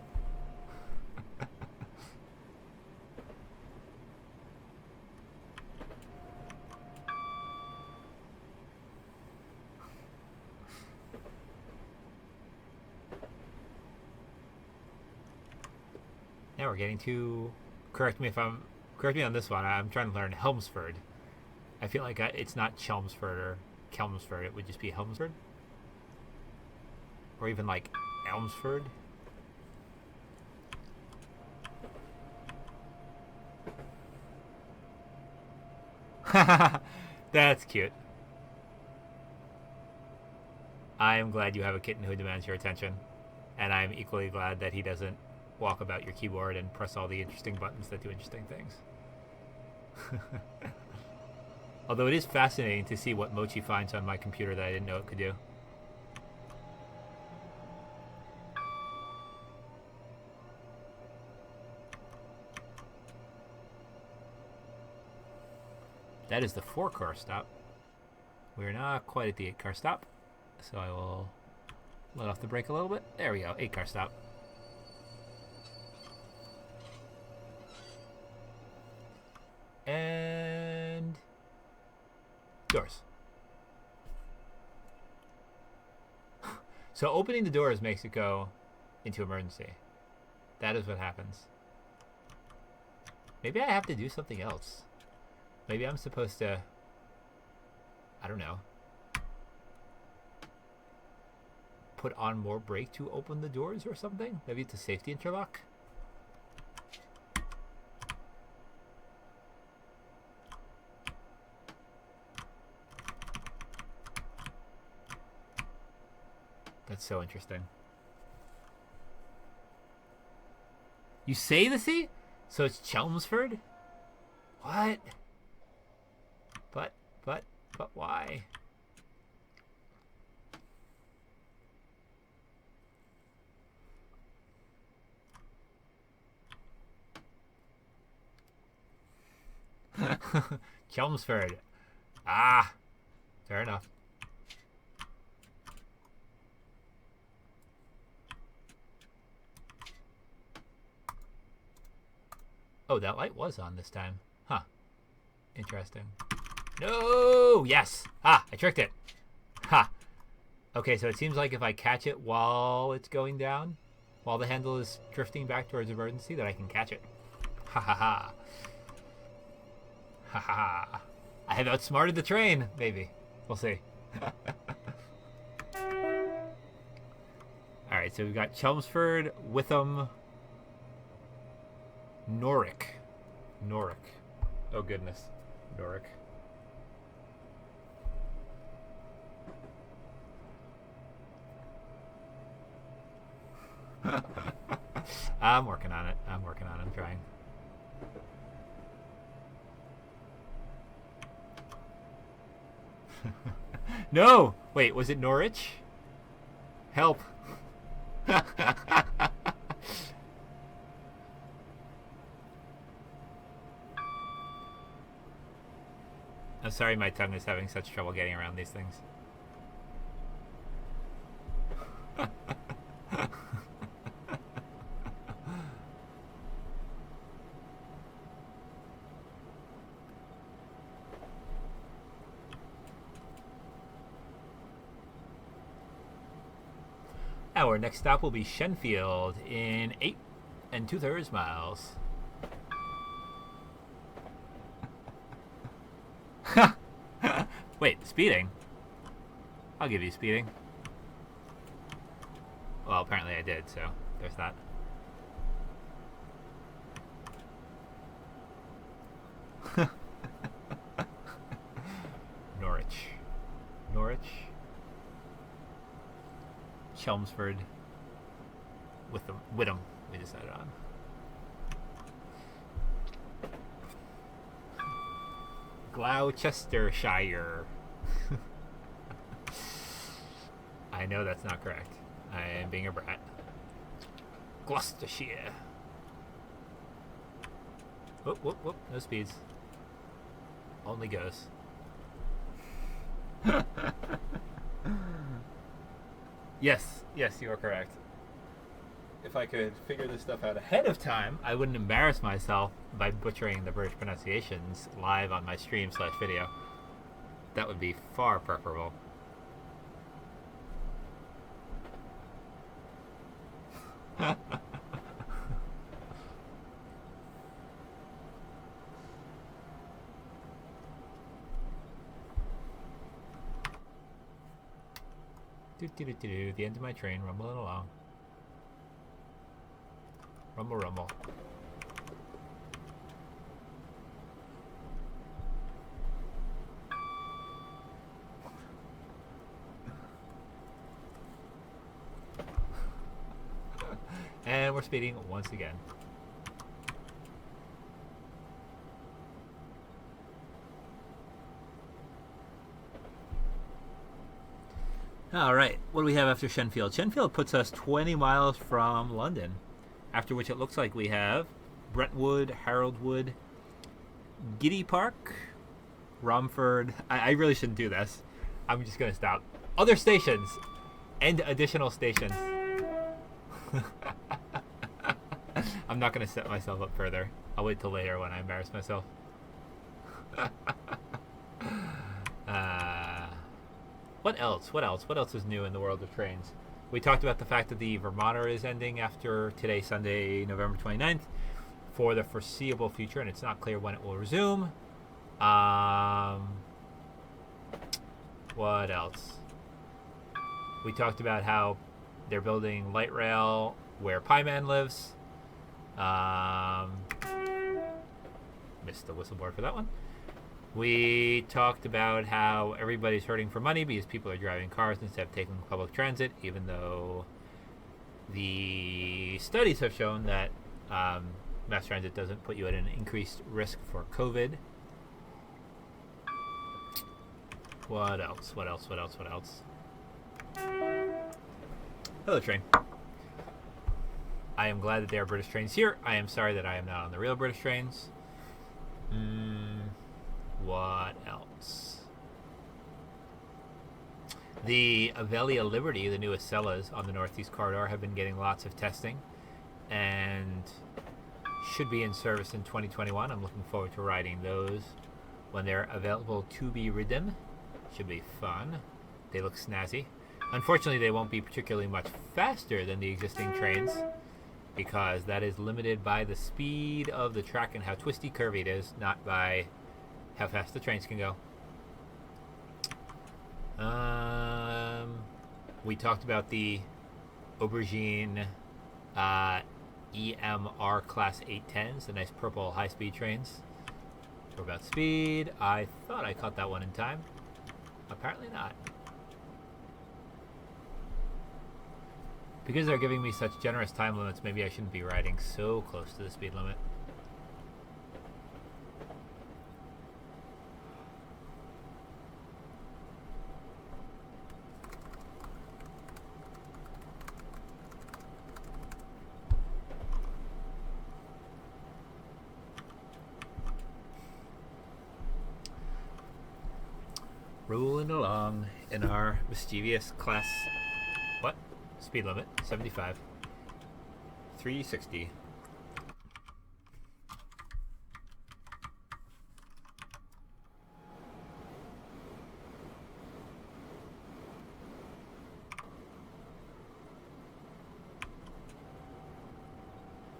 Now we're getting to, correct me on this one, I'm trying to learn Helmsford. I feel like it's not Chelmsford or Kelmsford, it would just be Helmsford. Or even like Elmsford. That's cute. I am glad you have a kitten who demands your attention. And I'm equally glad that he doesn't walk about your keyboard and press all the interesting buttons that do interesting things. Although it is fascinating to see what Mochi finds on my computer that I didn't know it could do. That is the 4-car stop. We're not quite at the 8-car stop, so I will let off the brake a little bit. There we go, 8-car stop. And doors. So opening the doors makes it go into emergency. That is what happens. Maybe I have to do something else. Maybe I'm supposed to, I don't know, put on more brake to open the doors or something? Maybe it's a safety interlock? That's so interesting. You say the sea? So it's Chelmsford? What? But why? Chelmsford. Ah, fair enough. Oh, that light was on this time. Huh. Interesting. No! Yes! Ah, I tricked it. Ha! Okay, so it seems like if I catch it while it's going down, while the handle is drifting back towards emergency, that I can catch it. Ha ha ha. Ha ha ha. I have outsmarted the train, maybe. We'll see. Alright, so we've got Chelmsford, Witham, Norwich. Oh goodness. Norwich. I'm working on it. I'm trying. No! Wait, was it Norwich? Help. I'm sorry my tongue is having such trouble getting around these things. Our next stop will be Shenfield in 8 2/3 miles. Wait, speeding? I'll give you speeding. Well, apparently I did, so there's that. Norwich. Chelmsford. Witham, we decided on. Gloucestershire. I know that's not correct. I am being a brat. Gloucestershire. Whoop, whoop, whoop. No speeds. Only goes. Yes, you are correct. If I could figure this stuff out ahead of time, I wouldn't embarrass myself by butchering the British pronunciations live on my stream/video. That would be far preferable. The end of my train, rumbling along. Rumble. we're speeding once again. All right, what do we have after Shenfield? Shenfield puts us 20 miles from London, after which it looks like we have Brentwood, Haroldwood, Giddy Park, Romford. I really shouldn't do this. I'm just going to stop. Other stations and additional stations. I'm not going to set myself up further. I'll wait till later when I embarrass myself. What else? What else? What else is new in the world of trains? We talked about the fact that the Vermonter is ending after today, Sunday, November 29th, for the foreseeable future, and it's not clear when it will resume. What else? We talked about how they're building light rail where Pieman lives. Missed the whistleboard for that one. We talked about how everybody's hurting for money because people are driving cars instead of taking public transit, even though the studies have shown that mass transit doesn't put you at an increased risk for COVID. What else? What else? What else? What else? Hello, train. I am glad that there are British trains here. I am sorry that I am not on the real British trains. What else? The Avelia Liberty, the newest Cellas on the Northeast Corridor, have been getting lots of testing and should be in service in 2021. I'm looking forward to riding those when they're available to be ridden. Should be fun. They look snazzy. Unfortunately, they won't be particularly much faster than the existing trains because that is limited by the speed of the track and how twisty curvy it is, not by how fast the trains can go. We talked about the Aubergine EMR Class 810s, the nice purple high-speed trains. Talk about speed. I thought I caught that one in time. Apparently not. Because they're giving me such generous time limits, maybe I shouldn't be riding so close to the speed limit. Rolling along in our mischievous class, what? Speed limit, 75. 360.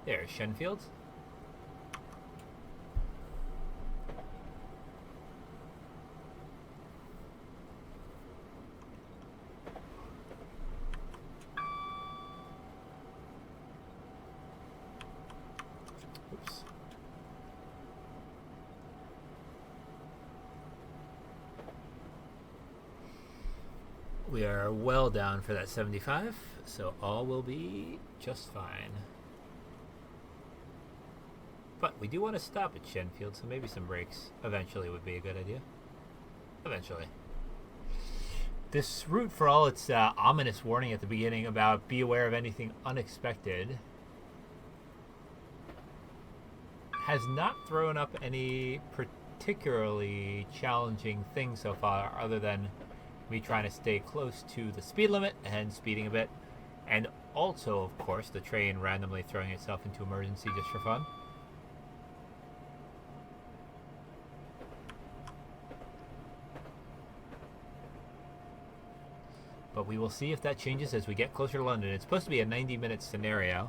There's Shenfield. We are well down for that 75, so all will be just fine. But we do want to stop at Shenfield, so maybe some brakes eventually would be a good idea. Eventually. This route, for all its ominous warning at the beginning about be aware of anything unexpected, has not thrown up any particularly challenging things so far, other than me trying to stay close to the speed limit and speeding a bit, and also, of course, the train randomly throwing itself into emergency just for fun. But we will see if that changes as we get closer to London. It's supposed to be a 90-minute scenario,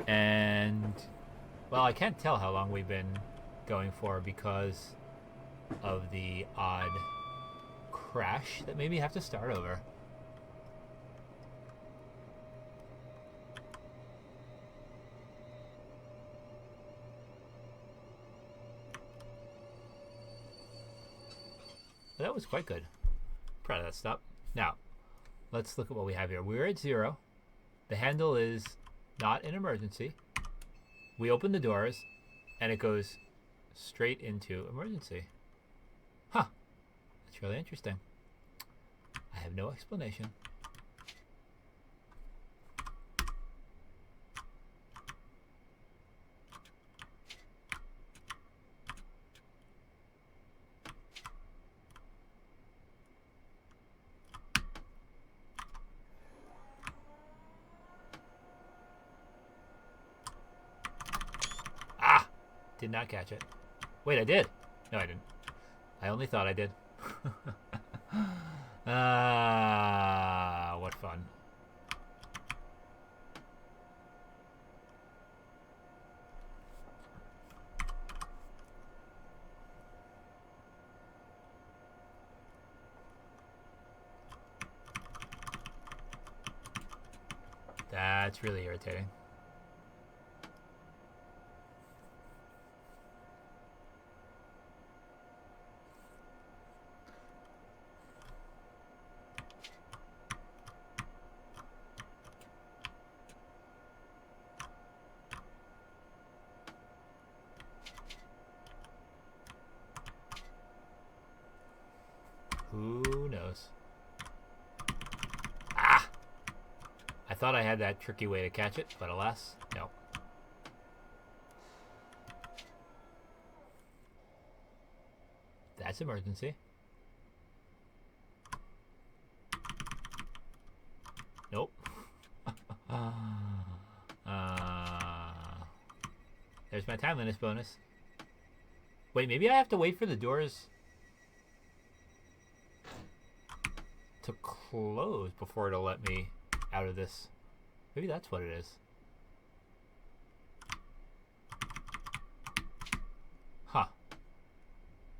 and, well, I can't tell how long we've been going for because of the odd crash that made me have to start over. But that was quite good. Proud of that stop. Now, let's look at what we have here. We're at 0. The handle is Not an emergency. We open the doors, and it goes straight into emergency. Huh. That's really interesting. I have no explanation. Did not catch it. Wait, I did. No, I didn't. I only thought I did. What fun. That's really irritating. Who knows? Ah! I thought I had that tricky way to catch it, but alas, no. That's emergency. Nope. There's my timeliness bonus. Wait, maybe I have to wait for the doors to close before it'll let me out of this. Maybe that's what it is. Huh.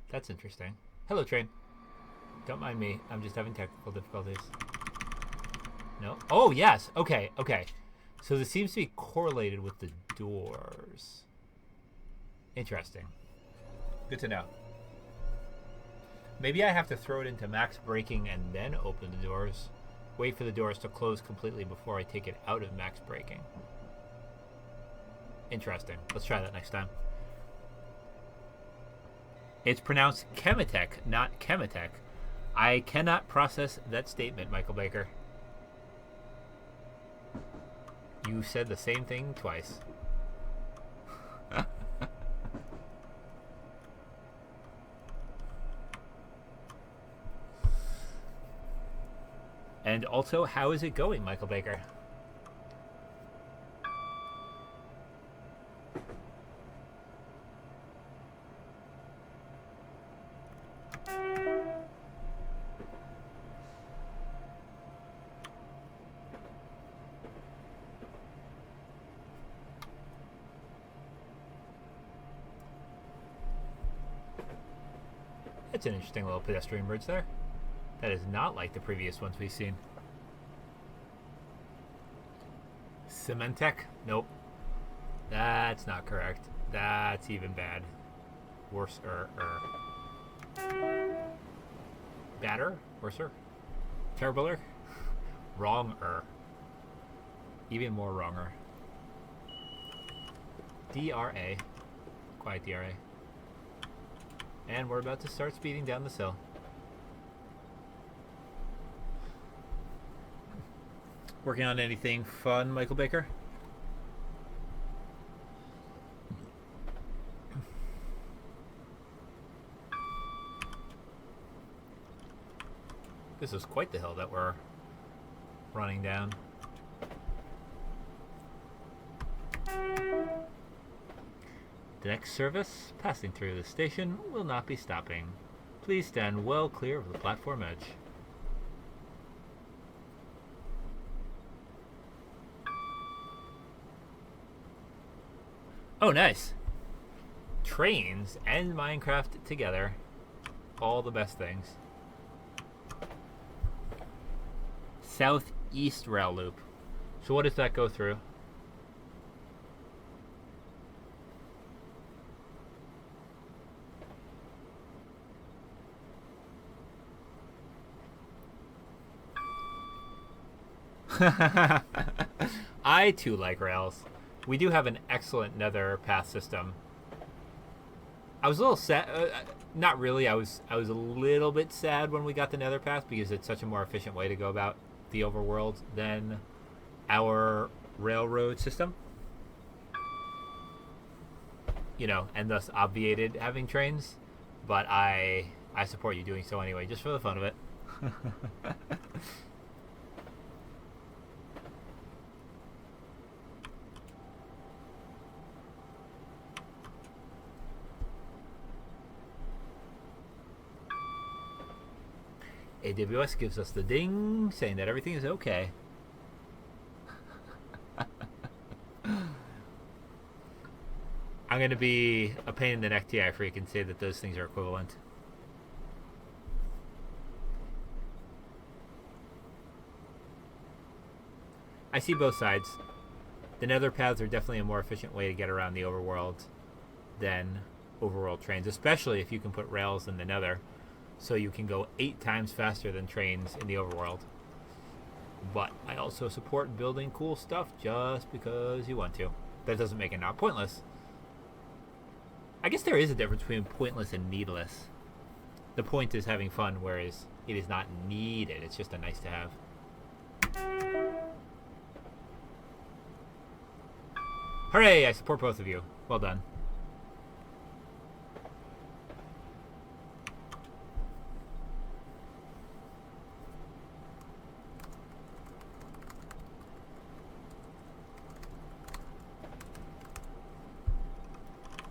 That's interesting. Hello, train. Don't mind me. I'm just having technical difficulties. No? Oh, yes. Okay, okay. So this seems to be correlated with the doors. Interesting. Good to know. Maybe I have to throw it into max braking and then open the doors. Wait for the doors to close completely before I take it out of max braking. Interesting. Let's try that next time. It's pronounced Chemetech, not Chemetech. I cannot process that statement, Michael Baker. You said the same thing twice. And also, how is it going, Michael Baker? That's an interesting little pedestrian bridge there. That is not like the previous ones we've seen. Cementech? Nope. That's not correct. That's even bad. Worse. Badder? Worser? Terribler? Wronger. Even more wronger. DRA. Quiet DRA. And we're about to start speeding down this hill. Working on anything fun, Michael Baker? This is quite the hill that we're running down. The next service passing through the station will not be stopping. Please stand well clear of the platform edge. Oh, nice. Trains and Minecraft together. All the best things. Southeast rail loop. So what does that go through? I too like rails. We do have an excellent nether path system. I was a little sad. Not really. I was a little bit sad when we got the nether path because it's such a more efficient way to go about the overworld than our railroad system. You know, and thus obviated having trains. But I support you doing so anyway, just for the fun of it. AWS gives us the ding saying that everything is okay. I'm going to be a pain in the neck TI freak and say that those things are equivalent. I see both sides. The nether paths are definitely a more efficient way to get around the overworld than overworld trains, especially if you can put rails in the nether, so you can go 8 times faster than trains in the overworld. But I also support building cool stuff just because you want to. That doesn't make it not pointless. I guess there is a difference between pointless and needless. The point is having fun, whereas it is not needed. It's just a nice to have. Hooray! I support both of you. Well done.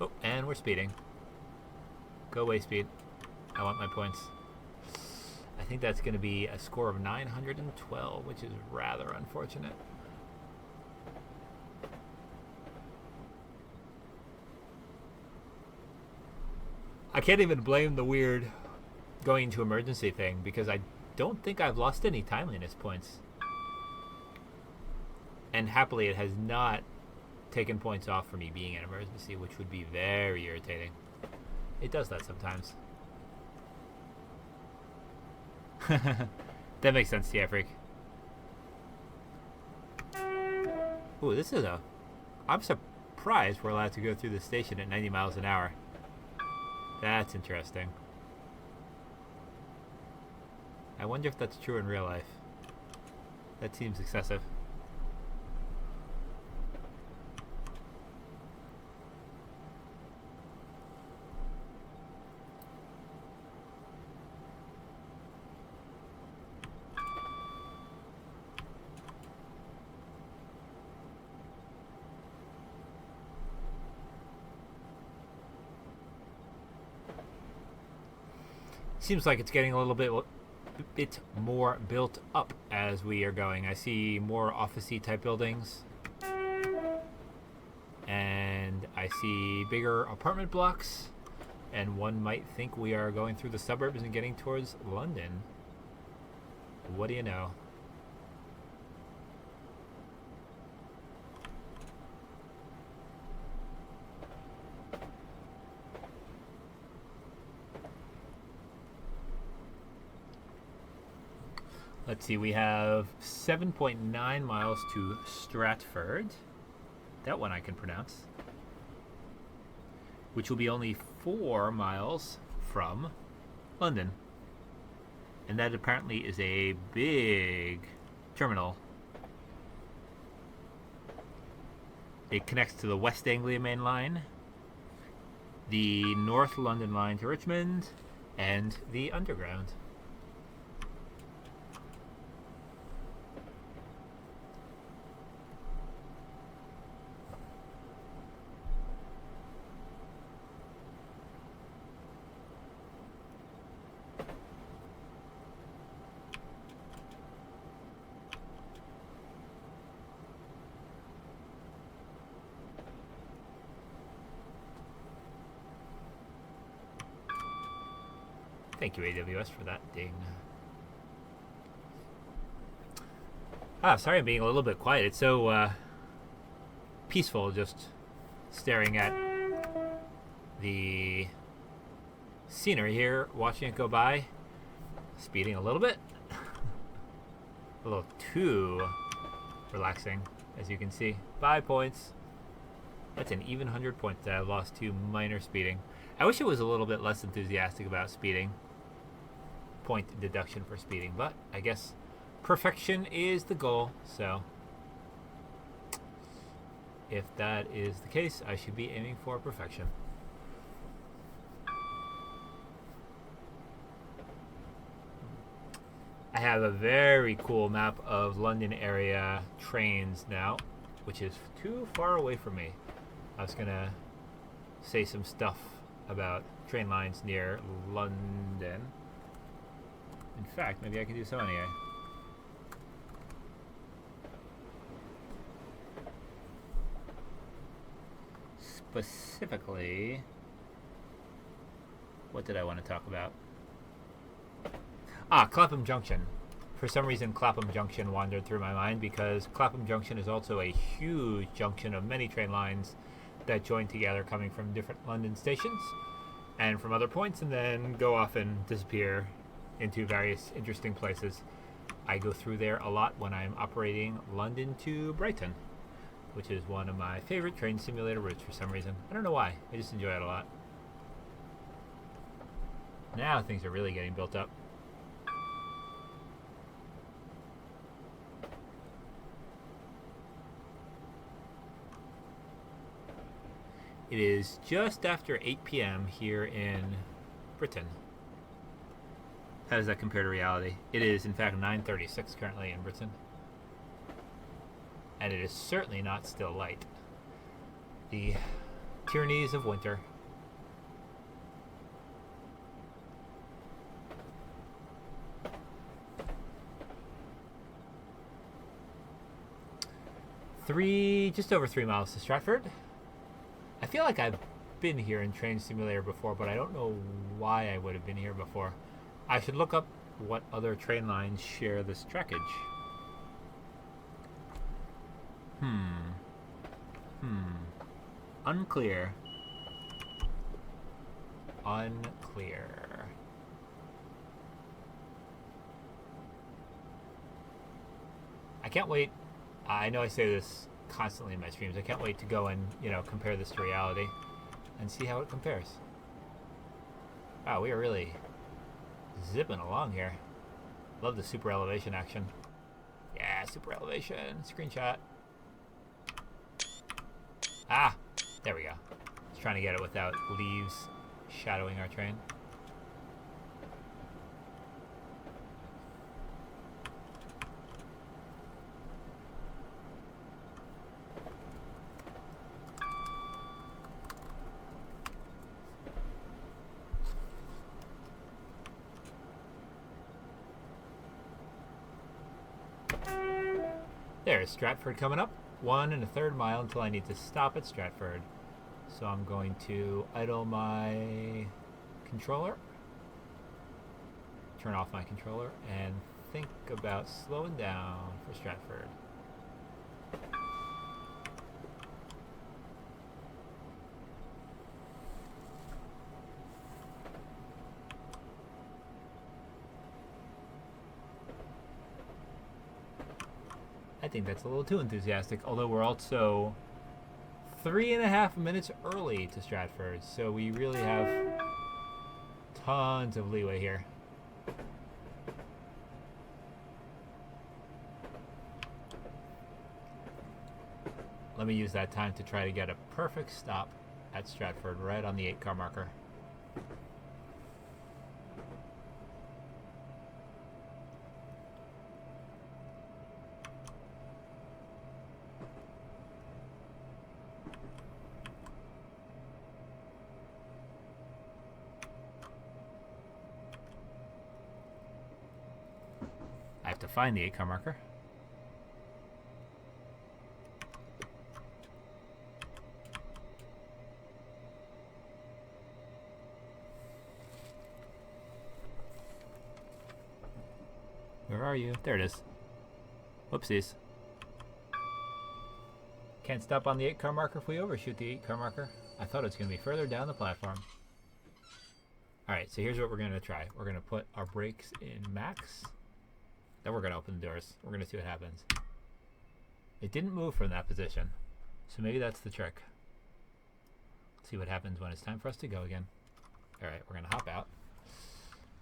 Oh, and we're speeding. Go away, speed. I want my points. I think that's going to be a score of 912, which is rather unfortunate. I can't even blame the weird going to emergency thing because I don't think I've lost any timeliness points. And happily, it has not taken points off for me being an emergency, which would be very irritating. It does that sometimes. That makes sense, yeah, freak. Ooh, this is a... I'm surprised we're allowed to go through the station at 90 miles an hour. That's interesting. I wonder if that's true in real life. That seems excessive. Seems like it's getting a little bit more built up as we are going. I see more office-y type buildings. And I see bigger apartment blocks. And one might think we are going through the suburbs and getting towards London. What do you know? Let's see, we have 7.9 miles to Stratford. That one I can pronounce. Which will be only 4 miles from London. And that apparently is a big terminal. It connects to the West Anglia Main Line, the North London Line to Richmond, and the Underground. Thank you, AWS, for that ding. Sorry I'm being a little bit quiet. It's so peaceful just staring at the scenery here, watching it go by. Speeding a little bit. A little too relaxing. as you can see. 5 points. That's an even 100 points that I've lost to minor speeding. I wish it was a little bit less enthusiastic about speeding. Point deduction for speeding, but I guess perfection is the goal, so if that is the case, I should be aiming for perfection. I have a very cool map of London area trains now, which is too far away from me. I was gonna say some stuff about train lines near London. In fact, maybe I can do so anyway. Specifically, what did I want to talk about? Clapham Junction. For some reason, Clapham Junction wandered through my mind because Clapham Junction is also a huge junction of many train lines that join together coming from different London stations and from other points and then go off and disappear into various interesting places. I go through there a lot when I'm operating London to Brighton, which is one of my favorite train simulator routes for some reason. I don't know why. I just enjoy it a lot. Now things are really getting built up. It is just after 8 p.m. here in Britain. How does that compare to reality? It is, in fact, 9:36 currently in Britain. And it is certainly not still light. The tyrannies of winter. Just over 3 miles to Stratford. I feel like I've been here in Train Simulator before, but I don't know why I would have been here before. I should look up what other train lines share this trackage. Unclear. I can't wait. I know I say this constantly in my streams. I can't wait to go and, compare this to reality and see how it compares. Wow, we are really zipping along here. Love the super elevation action. Yeah, super elevation. Screenshot. There we go. Just trying to get it without leaves shadowing our train. There's Stratford coming up. 1 1/3 mile until I need to stop at Stratford. So I'm going to idle my controller, turn off my controller, and think about slowing down for Stratford. I think that's a little too enthusiastic, although we're also 3.5 minutes early to Stratford, so we really have tons of leeway here. Let me use that time to try to get a perfect stop at Stratford, right on the 8-car marker. I have to find the 8-car marker. Where are you? There it is. Whoopsies. Can't stop on the 8-car marker if we overshoot the 8-car marker. I thought it was going to be further down the platform. Alright, so here's what we're going to try. We're going to put our brakes in max. Then we're going to open the doors. We're going to see what happens. It didn't move from that position. So maybe that's the trick. Let's see what happens when it's time for us to go again. Alright, we're going to hop out.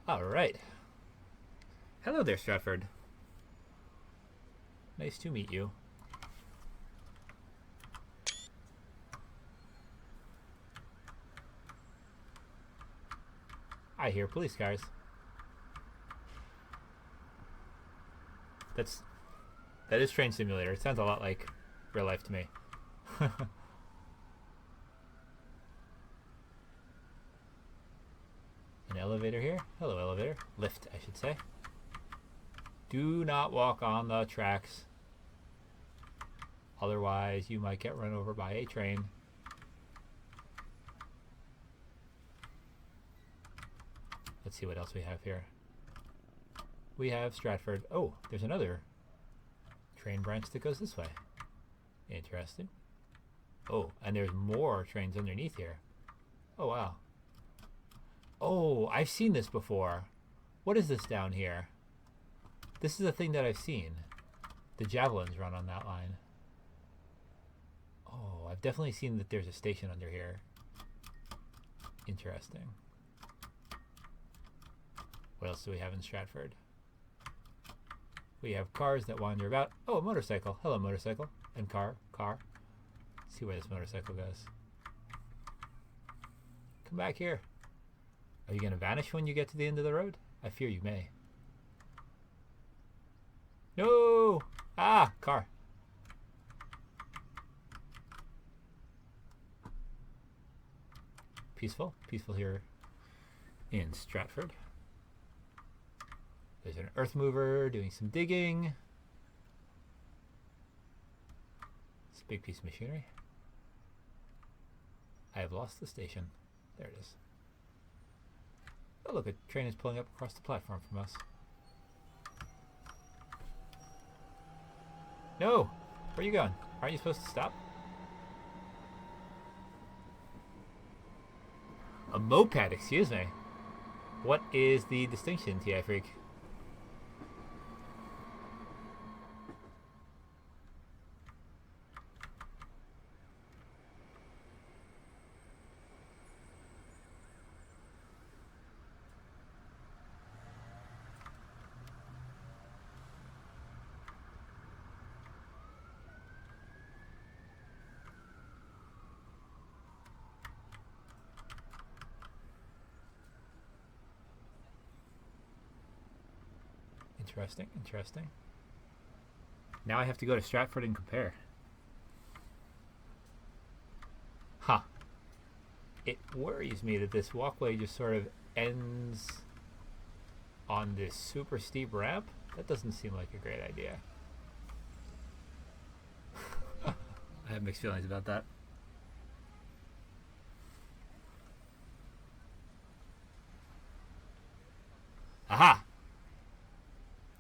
Alright. Hello there, Stratford. Nice to meet you. I hear police cars. That is Train Simulator. It sounds a lot like real life to me. An elevator here. Hello, elevator. Lift, I should say. Do not walk on the tracks. Otherwise, you might get run over by a train. Let's see what else we have here. We have Stratford. Oh, there's another train branch that goes this way. Interesting. Oh, and there's more trains underneath here. Oh, wow. Oh, I've seen this before. What is this down here? This is a thing that I've seen. The Javelins run on that line. Oh, I've definitely seen that there's a station under here. Interesting. What else do we have in Stratford? We have cars that wander about. Oh, a motorcycle. Hello, motorcycle. And car. Let's see where this motorcycle goes. Come back here. Are you going to vanish when you get to the end of the road? I fear you may. No! Ah, car. Peaceful here in Stratford. There's an earth mover doing some digging. It's a big piece of machinery. I have lost the station. There it is. Oh, look, a train is pulling up across the platform from us. No! Where are you going? Aren't you supposed to stop? A moped, excuse me. What is the distinction, TI Freak? Interesting. Now I have to go to Stratford and compare. Huh. It worries me that this walkway just sort of ends on this super steep ramp. That doesn't seem like a great idea. I have mixed feelings about that. Aha!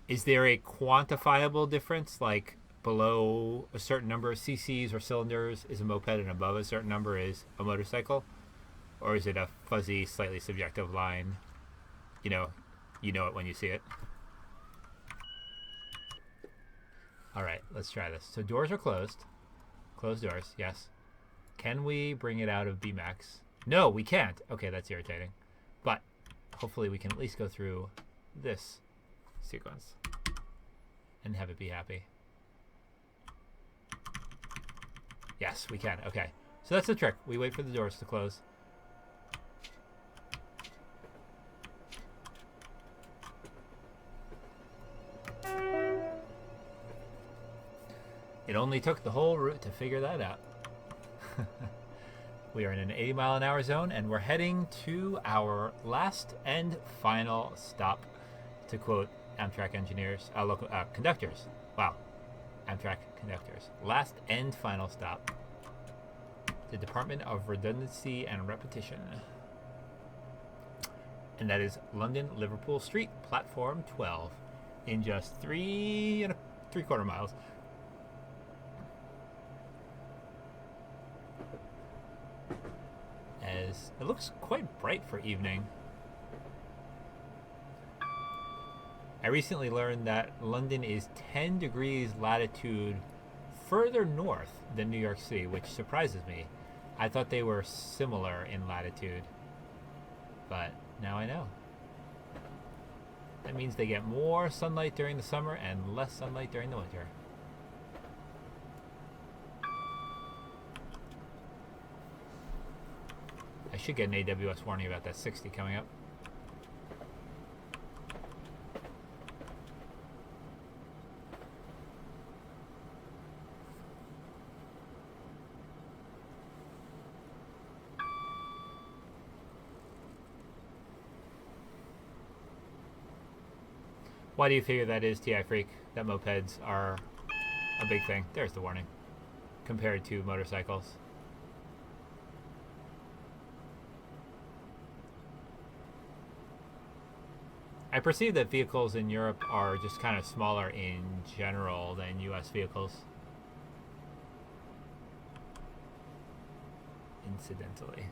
Is there a quantifiable difference, like below a certain number of cc's or cylinders is a moped and above a certain number is a motorcycle? Or is it a fuzzy, slightly subjective line? You know it when you see it. Alright, let's try this. So doors are closed. Closed doors, yes. Can we bring it out of BMAX? No, we can't. Okay, that's irritating. But hopefully we can at least go through this sequence and have it be happy. Yes, we can. Okay. So that's the trick. We wait for the doors to close. It only took the whole route to figure that out. We are in an 80-mile-an-hour zone, and we're heading to our last and final stop, to quote Amtrak engineers, local conductors. Wow, Amtrak conductors. Last and final stop. The Department of Redundancy and Repetition. And that is London Liverpool Street, platform 12, in just 3 3/4 miles. As it looks quite bright for evening. I recently learned that London is 10 degrees latitude further north than New York City, which surprises me. I thought they were similar in latitude, but now I know. That means they get more sunlight during the summer and less sunlight during the winter. I should get an AWS warning about that 60 coming up. Why do you figure that is, TI Freak? That mopeds are a big thing. There's the warning. Compared to motorcycles. I perceive that vehicles in Europe are just kind of smaller in general than US vehicles. Incidentally.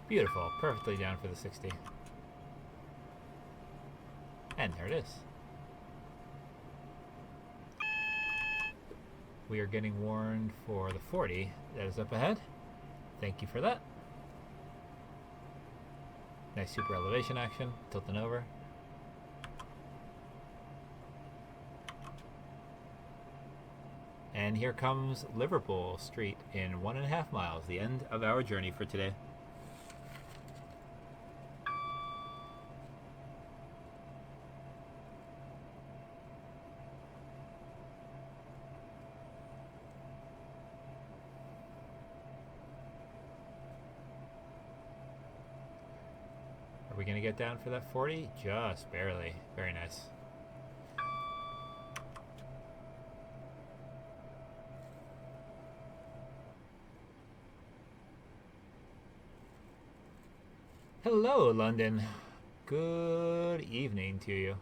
Beautiful. Perfectly down for the 60. And there it is. We are getting warned for the 40 that is up ahead. Thank you for that. Nice super elevation action. Tilting over. And here comes Liverpool Street in 1.5 miles, the end of our journey for today. Are we going to get down for that 40? Just barely. Very nice. Hello, London. Good evening to you.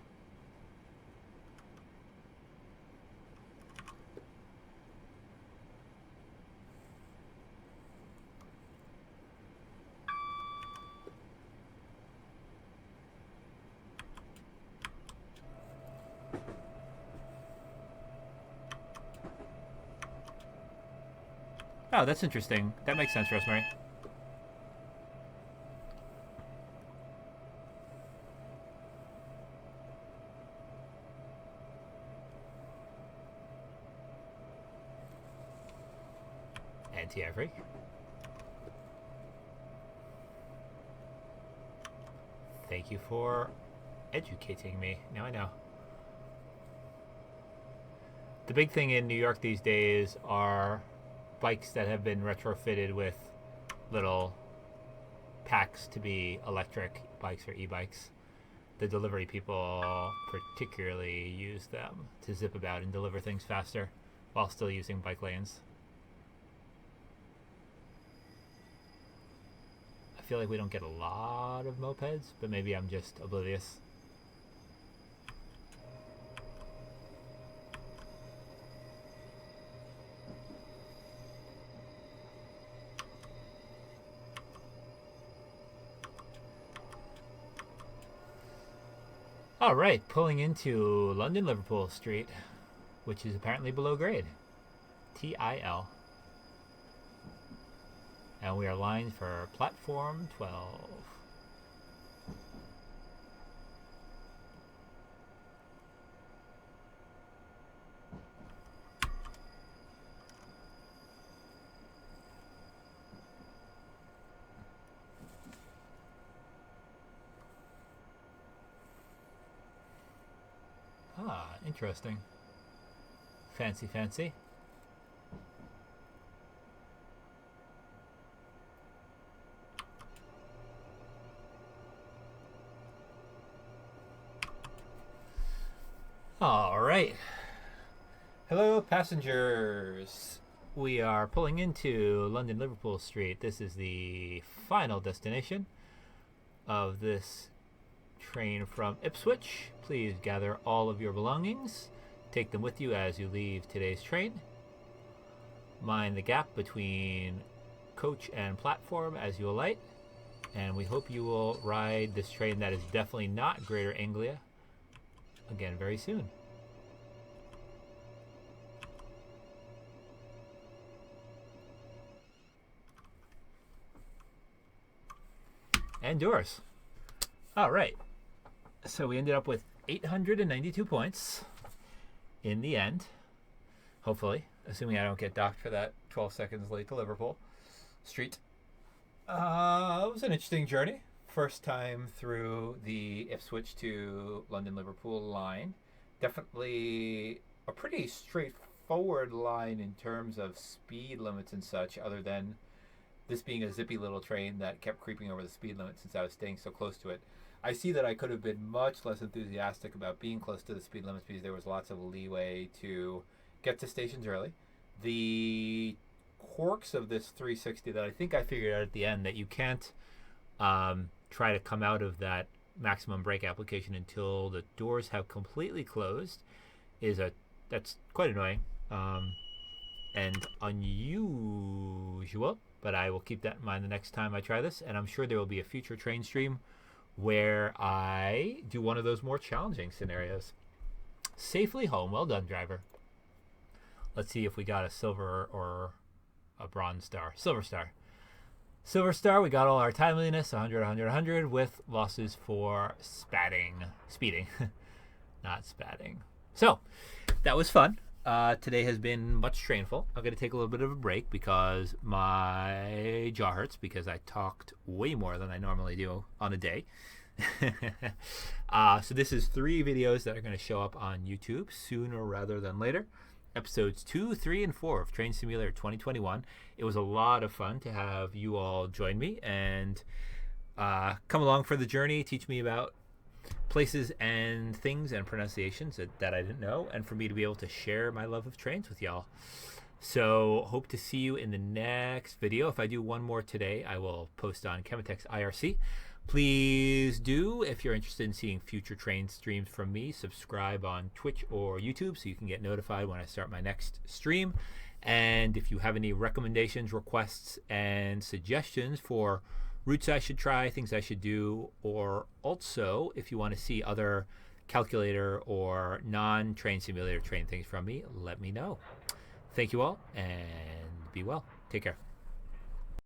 Oh, that's interesting. That makes sense, Rosemary. Anti-Freak. Thank you for educating me. Now I know. The big thing in New York these days are bikes that have been retrofitted with little packs to be electric bikes or e-bikes. The delivery people particularly use them to zip about and deliver things faster while still using bike lanes. I feel like we don't get a lot of mopeds, but maybe I'm just oblivious. All right, pulling into London Liverpool Street, which is apparently below grade. TIL. And we are lined for platform 12. Ah, interesting. Fancy, fancy. All right. Hello, passengers. We are pulling into London Liverpool Street. This is the final destination of this train from Ipswich. Please gather all of your belongings. Take them with you as you leave today's train. mind the gap between coach and platform as you alight. And we hope you will ride this train that is definitely not Greater Anglia again very soon. And doors. All right. So we ended up with 892 points in the end. Hopefully, assuming I don't get docked for that 12 seconds late to Liverpool Street. It was an interesting journey. First time through the Ipswich to London-Liverpool line. Definitely a pretty straightforward line in terms of speed limits and such, other than this being a zippy little train that kept creeping over the speed limit since I was staying so close to it. I see that I could have been much less enthusiastic about being close to the speed limits because there was lots of leeway to get to stations early. The quirks of this 360 that I think I figured out at the end, that you can't try to come out of that maximum brake application until the doors have completely closed, that's quite annoying and unusual. But I will keep that in mind the next time I try this, and I'm sure there will be a future train stream where I do one of those more challenging scenarios. Safely home. Well done, driver. Let's see if we got a silver or a bronze star. Silver star. Silver star, we got all our timeliness, 100, 100, 100, with losses for speeding, not spatting. So, that was fun. Today has been much trainful. I'm going to take a little bit of a break because my jaw hurts because I talked way more than I normally do on a day. So this is 3 videos that are going to show up on YouTube sooner rather than later. Episodes 2, 3, and 4 of Train Simulator 2021. It was a lot of fun to have you all join me and come along for the journey, teach me about places and things and pronunciations that I didn't know, and for me to be able to share my love of trains with y'all. So hope to see you in the next video. If I do one more today, I will post on Chemetex IRC. Please do, if you're interested in seeing future train streams from me, subscribe on Twitch or YouTube so you can get notified when I start my next stream. And if you have any recommendations, requests, and suggestions for routes I should try, things I should do, or also if you want to see other calculator or non-train simulator train things from me, let me know. Thank you all, and be well. Take care.